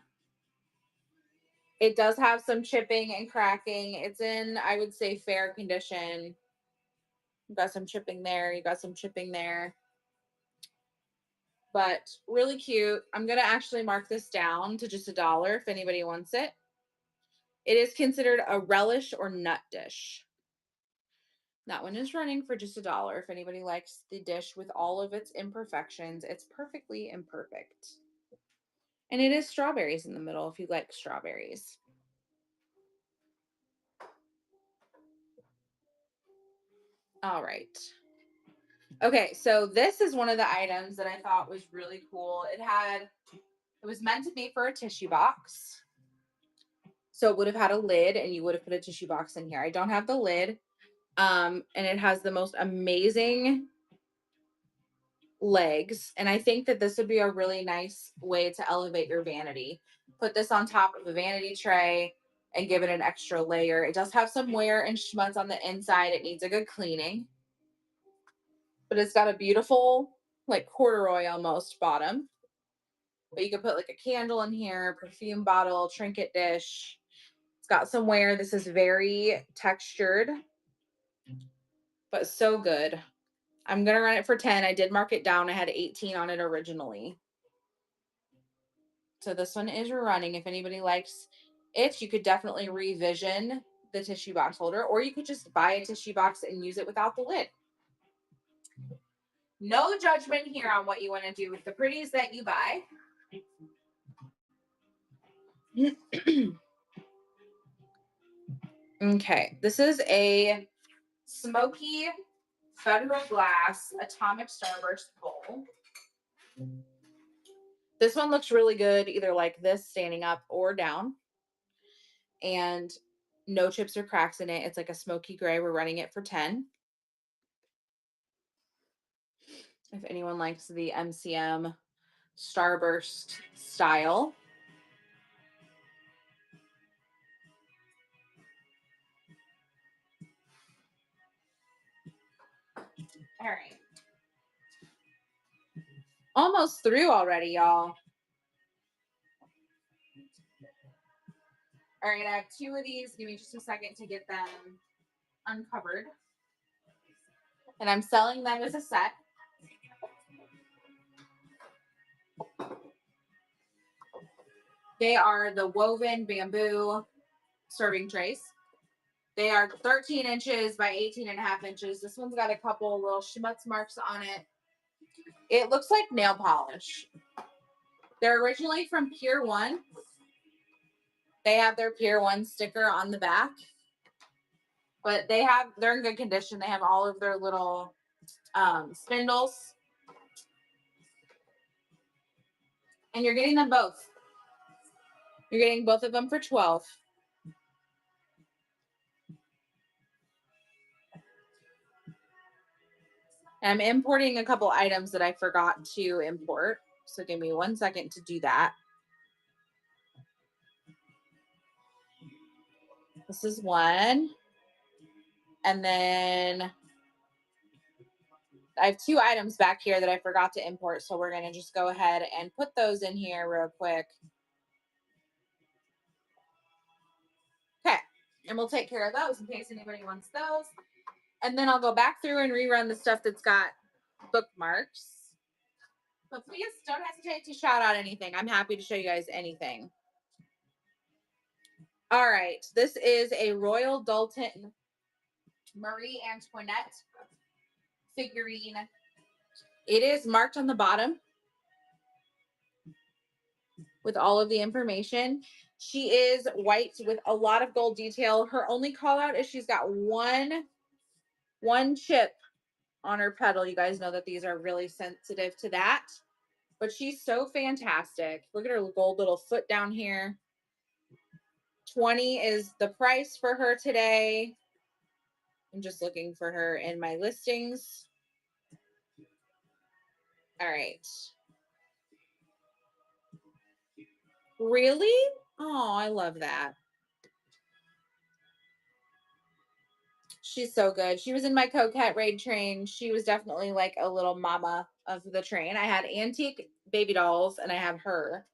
It does have some chipping and cracking. It's in, I would say, fair condition. You got some chipping there. You got some chipping there. But really cute. I'm going to actually mark this down to just $1 if anybody wants it. It is considered a relish or nut dish. That one is running for just $1 if anybody likes the dish with all of its imperfections. It's perfectly imperfect. And it is strawberries in the middle if you like strawberries. All right. Okay, so this is one of the items that I thought was really cool. It was meant to be for a tissue box. So it would have had a lid and you would have put a tissue box in here. I don't have the lid. And it has the most amazing legs. And I think that this would be a really nice way to elevate your vanity. Put this on top of a vanity tray and give it an extra layer. It does have some wear and schmutz on the inside. It needs a good cleaning. But it's got a beautiful, like corduroy almost bottom. But you can put like a candle in here, perfume bottle, trinket dish. It's got some wear. This is very textured, but so good. I'm going to run it for 10. I did mark it down. I had 18 on it originally. So this one is running. If anybody likes it, you could definitely revision the tissue box holder, or you could just buy a tissue box and use it without the lid. No judgment here on what you want to do with the pretties that you buy. Okay, this is a smoky Federal Glass Atomic Starburst bowl. This one looks really good, either like this, standing up or down. And no chips or cracks in it. It's like a smoky gray. We're running it for 10. If anyone likes the MCM Starburst style. All right. Almost through already, y'all. All right, I have 2 of these. Give me just a second to get them uncovered. And I'm selling them as a set. They are the woven bamboo serving trays. They are 13 inches by 18.5 inches. This one's got a couple little schmutz marks on it. It looks like nail polish. They're originally from Pier 1. They have their Pier 1 sticker on the back. But they're in good condition. They have all of their little spindles. And you're getting them both. You're getting both of them for 12. I'm importing a couple items that I forgot to import. So give me 1 second to do that. This is one. And then I have 2 items back here that I forgot to import. So we're going to just go ahead and put those in here real quick. Okay. And we'll take care of those in case anybody wants those. And then I'll go back through and rerun the stuff that's got bookmarks. But please don't hesitate to shout out anything. I'm happy to show you guys anything. All right. This is a Royal Dalton Marie Antoinette figurine. It is marked on the bottom with all of the information. She is white with a lot of gold detail. Her only call out is she's got one chip on her pedal. You guys know that these are really sensitive to that. But she's so fantastic. Look at her gold little foot down here. 20 is the price for her today. I'm just looking for her in my listings. All right. Really? Oh, I love that. She's so good. She was in my Coquette Raid train. She was definitely like a little mama of the train. I had antique baby dolls and I have her.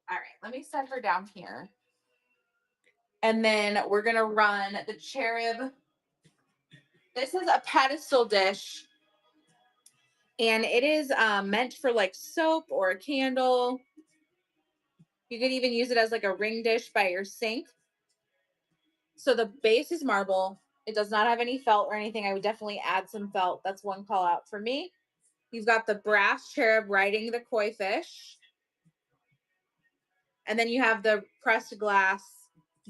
All right, let me set her down here. And then we're going to run the cherub. This is a pedestal dish. And it is meant for like soap or a candle. You could even use it as like a ring dish by your sink. So the base is marble. It does not have any felt or anything. I would definitely add some felt. That's one call out for me. You've got the brass cherub riding the koi fish. And then you have the pressed glass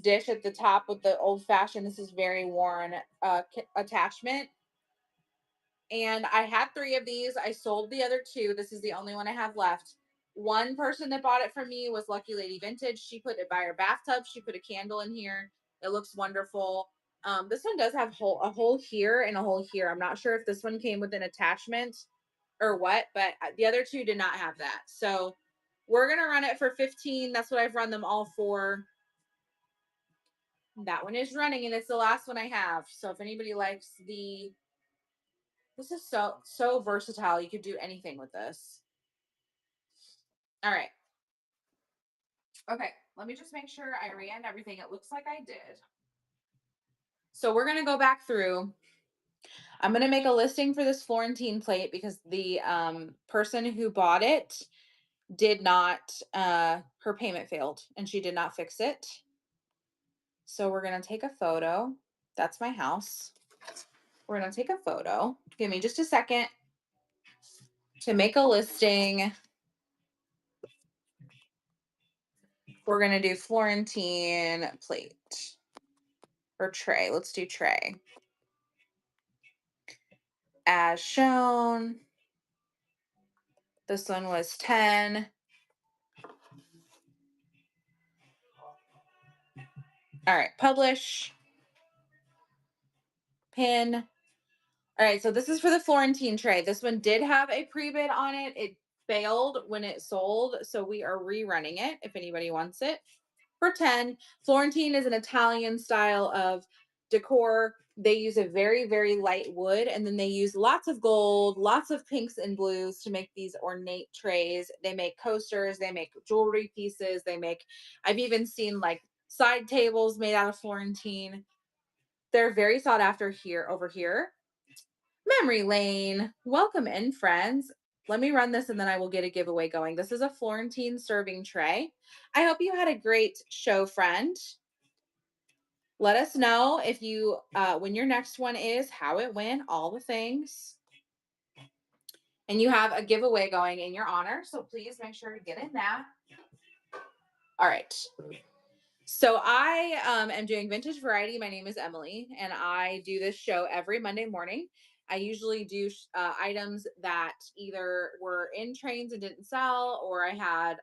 dish at the top with the old fashioned, this is very worn attachment. And I had 3 of these. I sold the other 2. This is the only one I have left. One person that bought it from me was Lucky Lady Vintage. She put it by her bathtub. She put a candle in here. It looks wonderful. This one does have a hole here and a hole here. I'm not sure if this one came with an attachment or what, but the other 2 did not have that. So we're going to run it for 15. That's what I've run them all for. That one is running and it's the last one I have. So if anybody likes this is so versatile. You could do anything with this. All right. Okay, let me just make sure I ran everything. It looks like I did. So we're going to go back through. I'm going to make a listing for this Florentine plate because the person who bought it did not, her payment failed and she did not fix it. So we're going to take a photo. That's my house. We're going to take a photo. Give me just a second to make a listing. We're going to do Florentine plate or tray. Let's do tray. As shown, this one was 10. All right, publish, pin. All right, so this is for the Florentine tray. This one did have a pre-bid on it. It failed when it sold, so we are rerunning it if anybody wants it. For 10, Florentine is an Italian style of decor. They use a very, very light wood, and then they use lots of gold, lots of pinks and blues to make these ornate trays. They make coasters, they make jewelry pieces, I've even seen like side tables made out of Florentine. They're very sought after here over here. Memory lane. Welcome in, friends. Let me run this and then I will get a giveaway going. This is a Florentine serving tray. I hope you had a great show, friend. Let us know if you, when your next one is, how it went, all the things. And you have a giveaway going in your honor. So please make sure to get in that. All right. So I am doing Vintage Variety. My name is Emily, and I do this show every Monday morning. I usually do items that either were in trains and didn't sell, or I had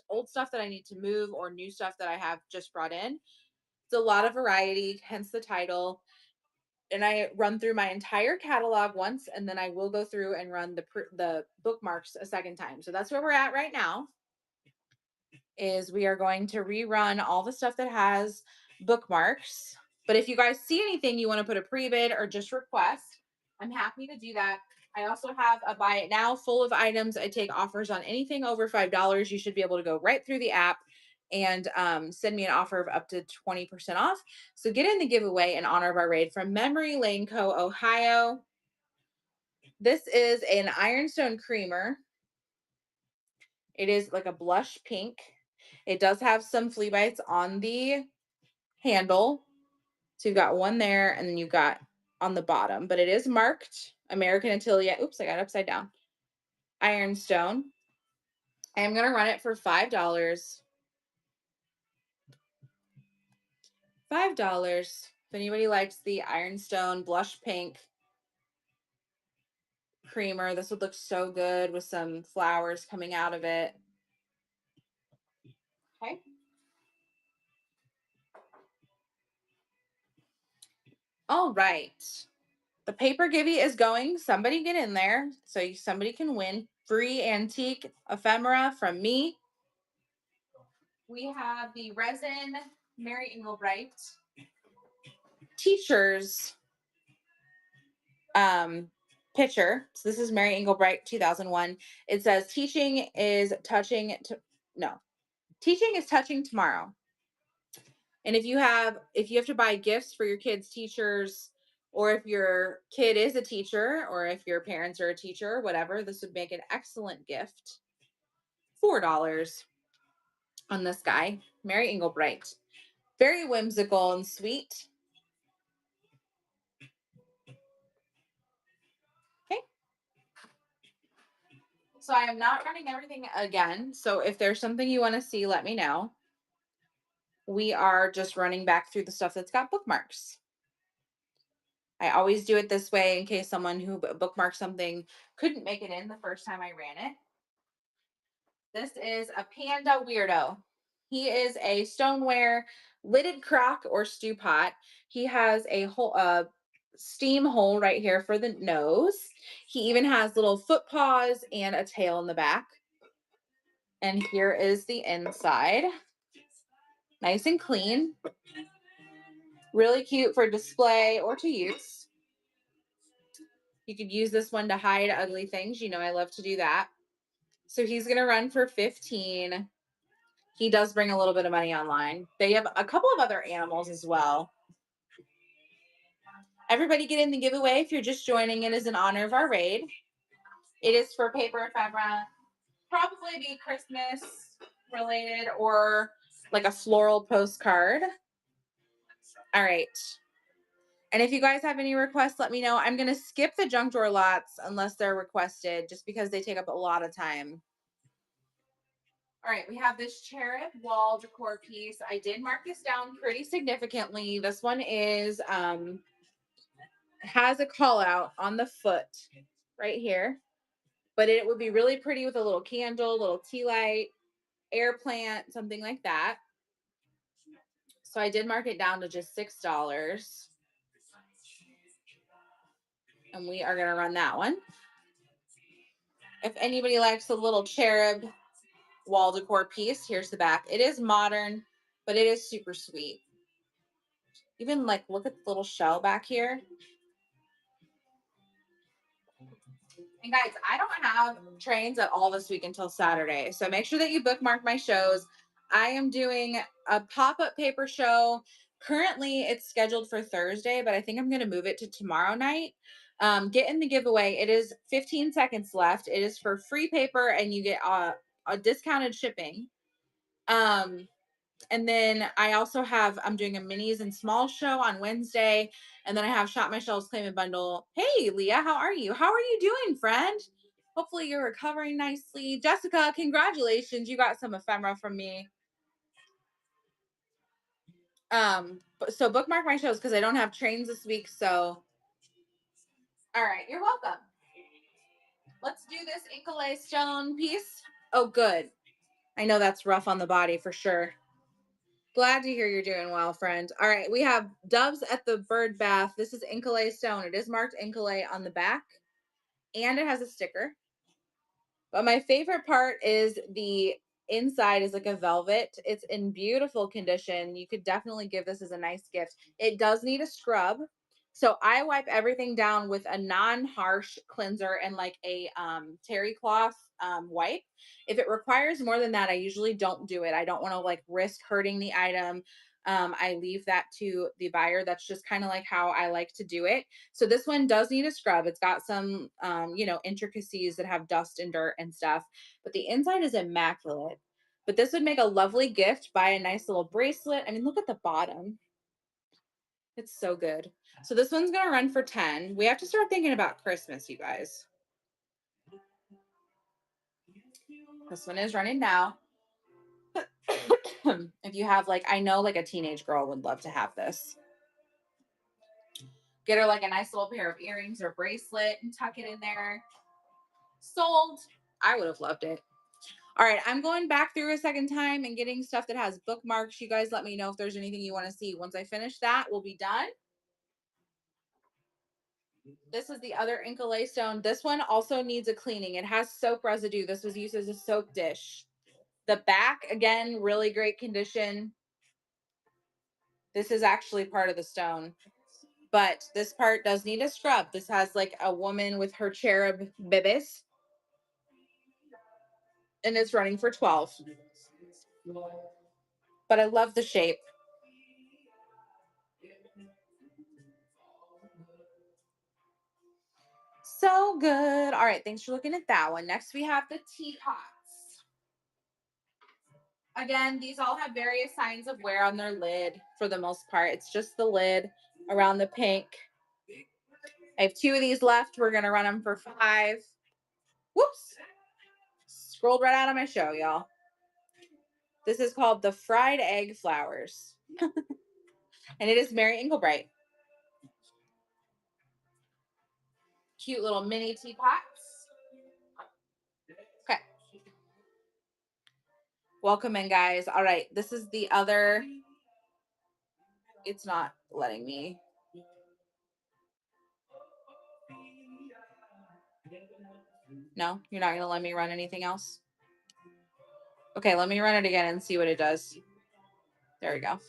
old stuff that I need to move, or new stuff that I have just brought in. It's a lot of variety, hence the title. and I run through my entire catalog once, and then I will go through and run the bookmarks a second time. So that's where we're at right now. Is we are going to rerun all the stuff that has bookmarks. But if you guys see anything you want to put a pre-bid or just request, I'm happy to do that. I also have a buy it now full of items. I take offers on anything over $5. You should be able to go right through the app and send me an offer of up to 20% off. So get in the giveaway in honor of our raid from Memory Lane Co. Ohio. This is an Ironstone creamer. It is like a blush pink. It does have some flea bites on the handle. So you've got one there, and then you've got on the bottom, but it is marked American Atelier. Oops, I got it upside down. Ironstone. I am going to run it for $5. $5. If anybody likes the Ironstone blush pink creamer, this would look so good with some flowers coming out of it. Okay. All right. The paper givey is going. Somebody get in there so somebody can win free antique ephemera from me. We have the resin Mary Engelbright teachers picture. So this is Mary Engelbright 2001. It says teaching is touching tomorrow. And if you have to buy gifts for your kids' teachers, or if your kid is a teacher, or if your parents are a teacher, whatever, this would make an excellent gift. $4 on this guy, Mary Engelbright. Very whimsical and sweet. Okay. So I am not running everything again. So if there's something you want to see, let me know. We are just running back through the stuff that's got bookmarks. I always do it this way in case someone who bookmarked something couldn't make it in the first time I ran it. This is a Panda Weirdo. He is a stoneware lidded crock or stew pot. He has a whole steam hole right here for the nose. He even has little foot paws and a tail in the back. And here is the inside. Nice and clean. Really cute for display or to use. You could use this one to hide ugly things. You know, I love to do that. So he's going to run for 15. He does bring a little bit of money online. They have a couple of other animals as well. Everybody get in the giveaway if you're just joining. It is in honor of our raid. It is for paper ephemera. Probably be Christmas related or like a floral postcard. All right. And if you guys have any requests, let me know. I'm going to skip the junk drawer lots unless they're requested, just because they take up a lot of time. All right, we have this cherub wall decor piece. I did mark this down pretty significantly. This one is has a call out on the foot right here, but it would be really pretty with a little candle, little tea light, air plant, something like that. So I did mark it down to just $6. And we are going to run that one. If anybody likes a little cherub wall decor piece, here's the back. It is modern, but it is super sweet. Even like, look at the little shell back here. And guys, I don't have trains at all this week until Saturday. So make sure that you bookmark my shows. I am doing a pop-up paper show. Currently, it's scheduled for Thursday, but I think I'm going to move it to tomorrow night. Get in the giveaway. It is 15 seconds left. It is for free paper, and you get a discounted shipping. And then I also I'm doing a minis and small show on Wednesday. And then I have Shop My Shelves Claim and Bundle. Hey, Leah, how are you? How are you doing, friend? Hopefully you're recovering nicely. Jessica, congratulations. You got some ephemera from me. So bookmark my shows because I don't have trains this week. So, all right, you're welcome. Let's do this Inkalay stone piece. Oh, good. I know that's rough on the body for sure. Glad to hear you're doing well, friend. All right, we have Doves at the Bird Bath. This is Inkalay stone. It is marked Inkalay on the back, and it has a sticker. But my favorite part is the inside is like a velvet. It's in beautiful condition. You could definitely give this as a nice gift. It does need a scrub. So I wipe everything down with a non-harsh cleanser and like a terry cloth wipe. If it requires more than that, I usually don't do it. I don't want to like risk hurting the item. I leave that to the buyer. That's just kind of like how I like to do it. So this one does need a scrub. It's got some, intricacies that have dust and dirt and stuff, but the inside is immaculate. But this would make a lovely gift. Buy a nice little bracelet. I mean, look at the bottom. It's so good. So this one's going to run for 10. We have to start thinking about Christmas, you guys. This one is running now. If you have like, I know like a teenage girl would love to have this. Get her like a nice little pair of earrings or bracelet and tuck it in there. Sold. I would have loved it. All right, I'm going back through a second time and getting stuff that has bookmarks. You guys let me know if there's anything you want to see. Once I finish that, we'll be done. This is the other Inkalay stone. This one also needs a cleaning. It has soap residue. This was used as a soap dish. The back, again, really great condition. This is actually part of the stone, but this part does need a scrub. This has like a woman with her cherub bibis, and it's running for 12. But I love the shape. So good. All right, thanks for looking at that one. Next, we have the teapots. Again, these all have various signs of wear on their lid for the most part. It's just the lid around the pink. I have 2 of these left. We're going to run them for 5. Whoops. Scrolled right out of my show, y'all. This is called the Fried Egg Flowers. And it is Mary Englebright. Cute little mini teapots. Okay. Welcome in, guys. All right. This is the other. It's not letting me. No, you're not going to let me run anything else? Okay, let me run it again and see what it does. There we go.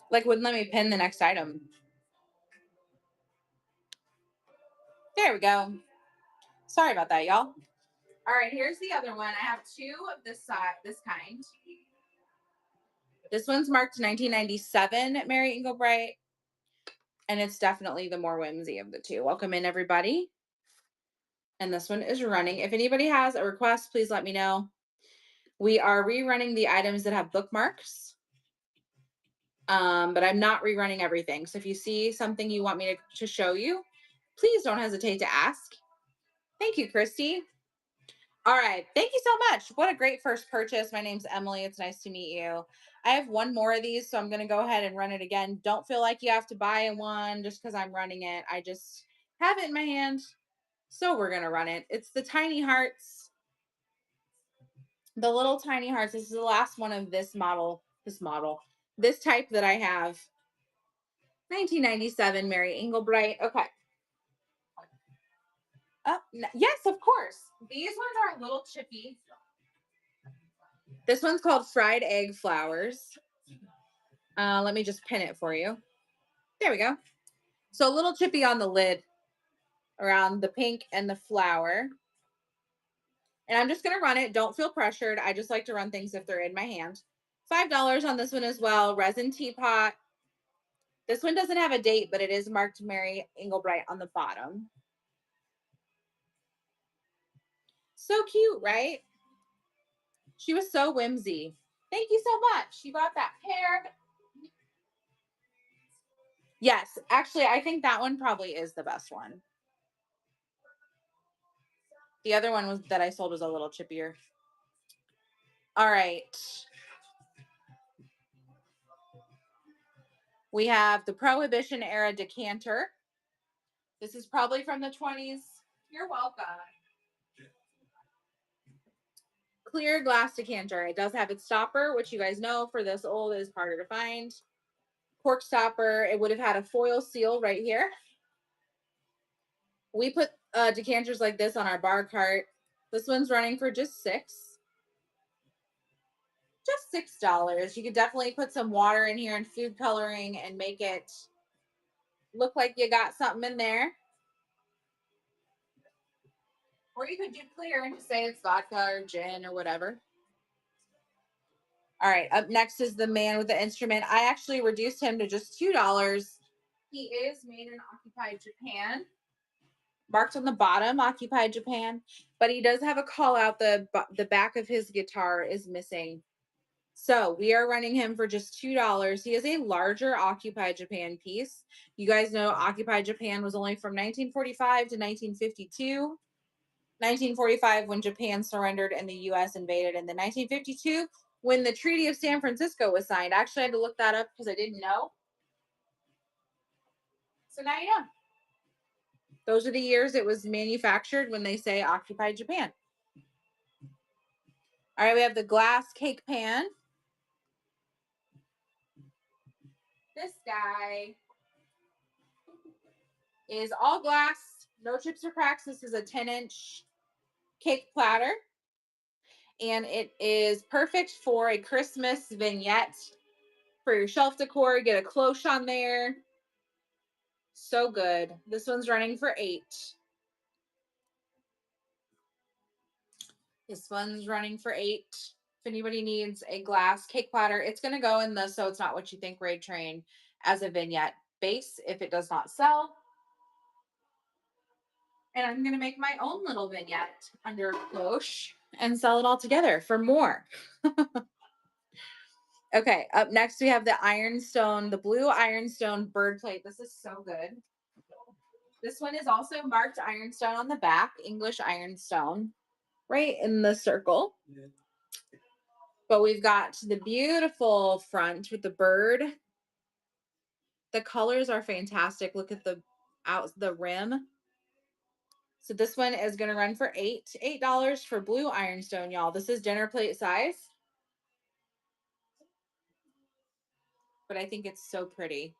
Like, wouldn't let me pin the next item. There we go. Sorry about that, y'all. All right, here's the other one. I have 2 of this kind. This one's marked 1997 Mary Englebright, and it's definitely the more whimsy of the 2. Welcome in, everybody. And this one is running. If anybody has a request, please let me know. We are rerunning the items that have bookmarks, but I'm not rerunning everything. So if you see something you want me to show you, please don't hesitate to ask. Thank you, Christy. All right. Thank you so much. What a great first purchase. My name's Emily. It's nice to meet you. I have 1 more of these, so I'm going to go ahead and run it again. Don't feel like you have to buy one just because I'm running it. I just have it in my hand, so we're going to run it. It's the tiny hearts. The little tiny hearts. This is the last one of this type that I have. 1997 Mary Englebright. Okay. Yes, of course. These ones are a little chippy. This one's called Fried Egg Flowers. Let me just pin it for you. There we go. So a little chippy on the lid around the pink and the flower. And I'm just going to run it. Don't feel pressured. I just like to run things if they're in my hand. $5 on this one as well. Resin teapot. This one doesn't have a date, but it is marked Mary Englebright on the bottom. So cute, right? She was so whimsy. Thank you so much. You got that paired. Yes, actually, I think that one probably is the best one. The other one that I sold was a little chippier. All right. We have the Prohibition era decanter. This is probably from the 20s. You're welcome. clear glass decanter. It does have its stopper, which you guys know for this old is harder to find. Cork stopper. It would have had a foil seal right here. We put decanters like this on our bar cart. This one's running for just $6. You could definitely put some water in here and food coloring and make it look like you got something in there. Or you could do clear and just say it's vodka or gin or whatever. All right, up next is the man with the instrument. I actually reduced him to just $2. He is made in Occupied Japan. Marked on the bottom, Occupied Japan, but he does have a call out. The back of his guitar is missing. So we are running him for just $2. He is a larger Occupied Japan piece. You guys know Occupied Japan was only from 1945 to 1952. 1945 when Japan surrendered and the U.S. invaded, and then 1952 when the Treaty of San Francisco was signed. Actually, I had to look that up because I didn't know. So now you know. Those are the years it was manufactured when they say Occupied Japan. All right, we have the glass cake pan. This guy is all glass, no chips or cracks. This is a 10-inch cake platter. And it is perfect for a Christmas vignette for your shelf decor. Get a cloche on there. So good. This one's running for $8. This one's running for $8. If anybody needs a glass cake platter, it's going to go in the So It's Not What You Think Raid Train as a vignette base if it does not sell. And I'm going to make my own little vignette under a cloche and sell it all together for more. Okay, up next we have the Ironstone, the blue Ironstone bird plate. This is so good. This one is also marked Ironstone on the back, English Ironstone, right in the circle. But we've got the beautiful front with the bird. The colors are fantastic. Look at the rim. So this one is going to run for $8 for blue Ironstone, y'all. This is dinner plate size. But I think it's so pretty.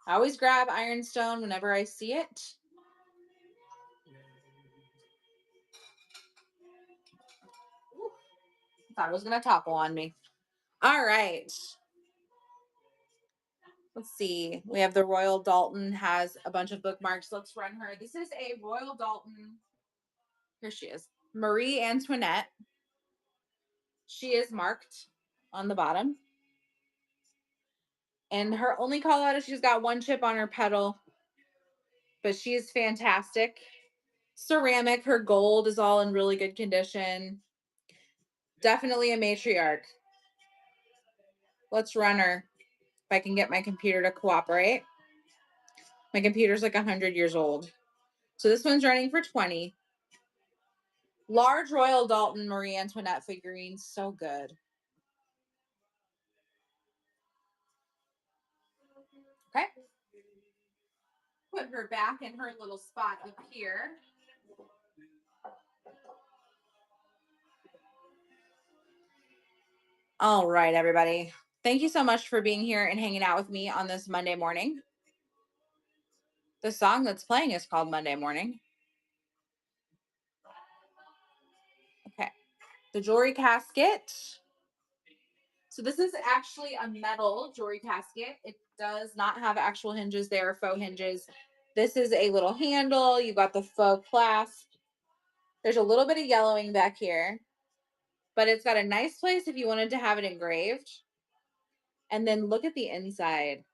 I always grab Ironstone whenever I see it. Ooh, I thought it was going to topple on me. All right. Let's see. We have the Royal Dalton has a bunch of bookmarks. Let's run her. This is a Royal Dalton. Here she is. Marie Antoinette. She is marked on the bottom. And her only call out is she's got one chip on her pedal. But she is fantastic. Ceramic. Her gold is all in really good condition. Definitely a matriarch. Let's run her. If I can get my computer to cooperate. My computer's like 100 years old. So this one's running for $20. Large Royal Dalton Marie Antoinette figurines. So good. Okay. Put her back in her little spot up here. All right, everybody. Thank you so much for being here and hanging out with me on this Monday morning. The song that's playing is called Monday Morning. Okay. The jewelry casket. So this is actually a metal jewelry casket. It does not have actual hinges. They are faux hinges. This is a little handle. You got the faux clasp. There's a little bit of yellowing back here, but it's got a nice place if you wanted to have it engraved. And then look at the inside.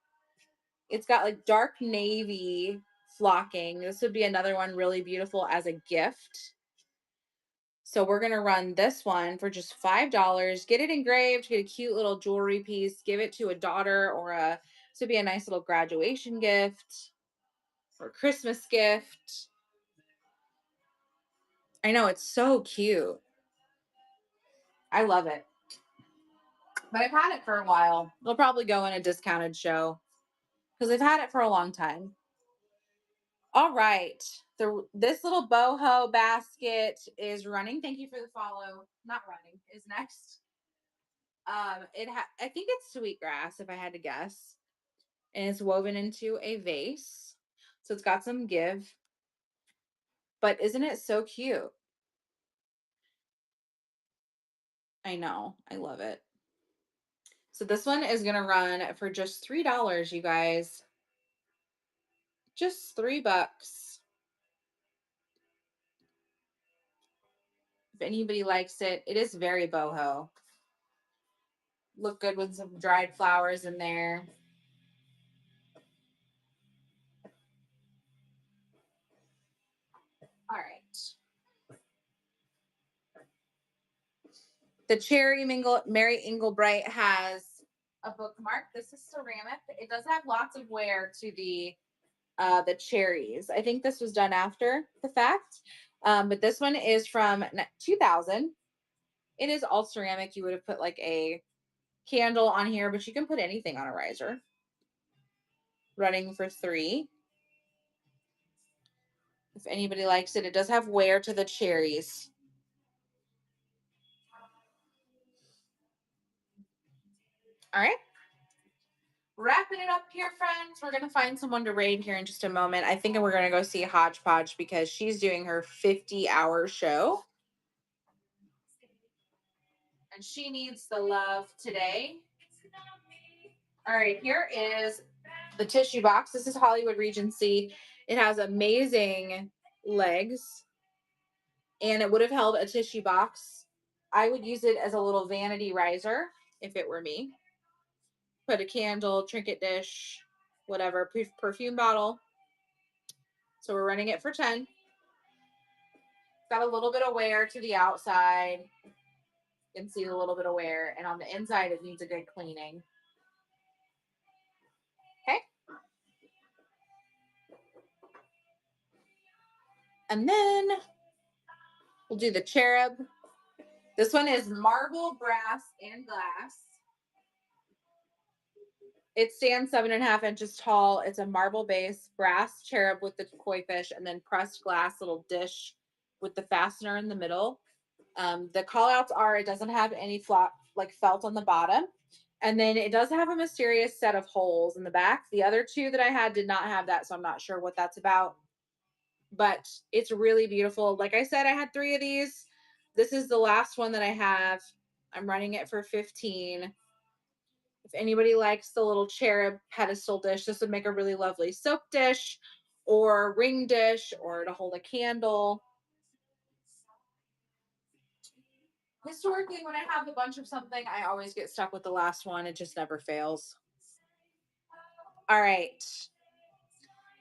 It's got like dark navy flocking. This would be another one really beautiful as a gift. So we're going to run this one for just $5. Get it engraved, get a cute little jewelry piece, give it to a daughter or this would be a nice little graduation gift or Christmas gift. I know, it's so cute. I love it. But I've had it for a while. It'll probably go in a discounted show because I've had it for a long time. All right. This little boho basket is running. Thank you for the follow. Not running is next. I think it's sweetgrass if I had to guess, and it's woven into a vase, so it's got some give. But isn't it so cute? I know. I love it. So this one is gonna run for just $3, you guys. Just $3. If anybody likes it, it is very boho. Look good with some dried flowers in there. All right. The Cherry Mingle Mary Englebright has a bookmark. This is ceramic. It does have lots of wear to the cherries. I think this was done after the fact. But this one is from 2000. It is all ceramic. You would have put like a candle on here, but you can put anything on a riser. Running for 3. If anybody likes it, it does have wear to the cherries. All right. Wrapping it up here, friends. We're going to find someone to raid here in just a moment. I think we're going to go see Hodgepodge because she's doing her 50-hour show. And she needs the love today. All right, here is the tissue box. This is Hollywood Regency. It has amazing legs, and it would have held a tissue box. I would use it as a little vanity riser if it were me. Put a candle, trinket dish, whatever, perfume bottle. So we're running it for 10. Got a little bit of wear to the outside. You can see a little bit of wear, and on the inside, it needs a good cleaning. Okay. And then we'll do the cherub. This one is marble, brass, and glass. It stands 7.5 inches tall. It's a marble base, brass cherub with the koi fish, and then pressed glass little dish with the fastener in the middle. The call outs are it doesn't have any flat like felt on the bottom. And then it does have a mysterious set of holes in the back. The other two that I had did not have that, so I'm not sure what that's about. But it's really beautiful. Like I said, I had 3 of these. This is the last one that I have. I'm running it for 15. If anybody likes the little cherub pedestal dish, this would make a really lovely soap dish or ring dish or to hold a candle. Historically, when I have a bunch of something, I always get stuck with the last one. It just never fails. All right.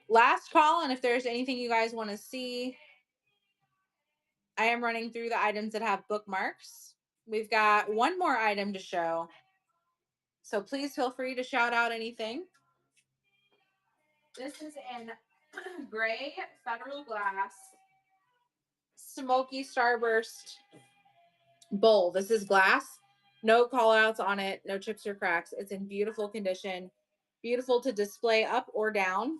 Last call. And if there's anything you guys want to see, I am running through the items that have bookmarks. We've got one more item to show. So please feel free to shout out anything. This is in gray federal glass smoky starburst bowl. This is glass, no call outs on it, no chips or cracks. It's in beautiful condition, beautiful to display up or down.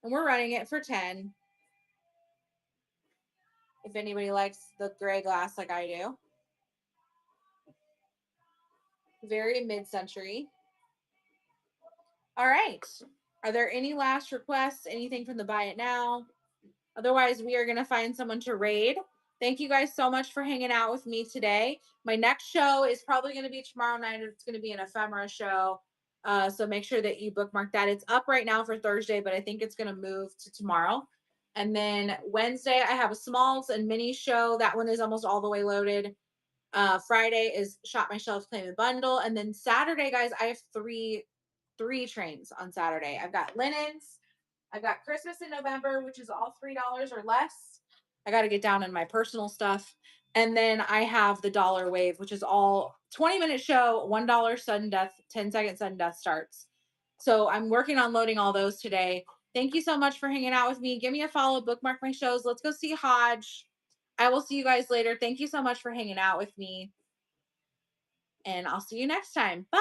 And we're running it for 10. If anybody likes the gray glass like I do. Very mid-century. All right. Are there any last requests? Anything from the buy it now? Otherwise, we are going to find someone to raid. Thank you guys so much for hanging out with me today. My next show is probably going to be tomorrow night. It's going to be an ephemera show. So make sure that you bookmark that. It's up right now for Thursday, but I think it's going to move to tomorrow. And then Wednesday, I have a smalls and mini show. That one is almost all the way loaded. Friday is Shop My Shelves Claim and Bundle. And then Saturday, guys, I have three trains on Saturday. I've got linens. I've got Christmas in November, which is all $3 or less. I got to get down in my personal stuff. And then I have the Dollar Wave, which is all 20-minute show, $1 sudden death, 10-second sudden death starts. So I'm working on loading all those today. Thank you so much for hanging out with me. Give me a follow, bookmark my shows. Let's go see Hodge. I will see you guys later. Thank you so much for hanging out with me. And I'll see you next time. Bye.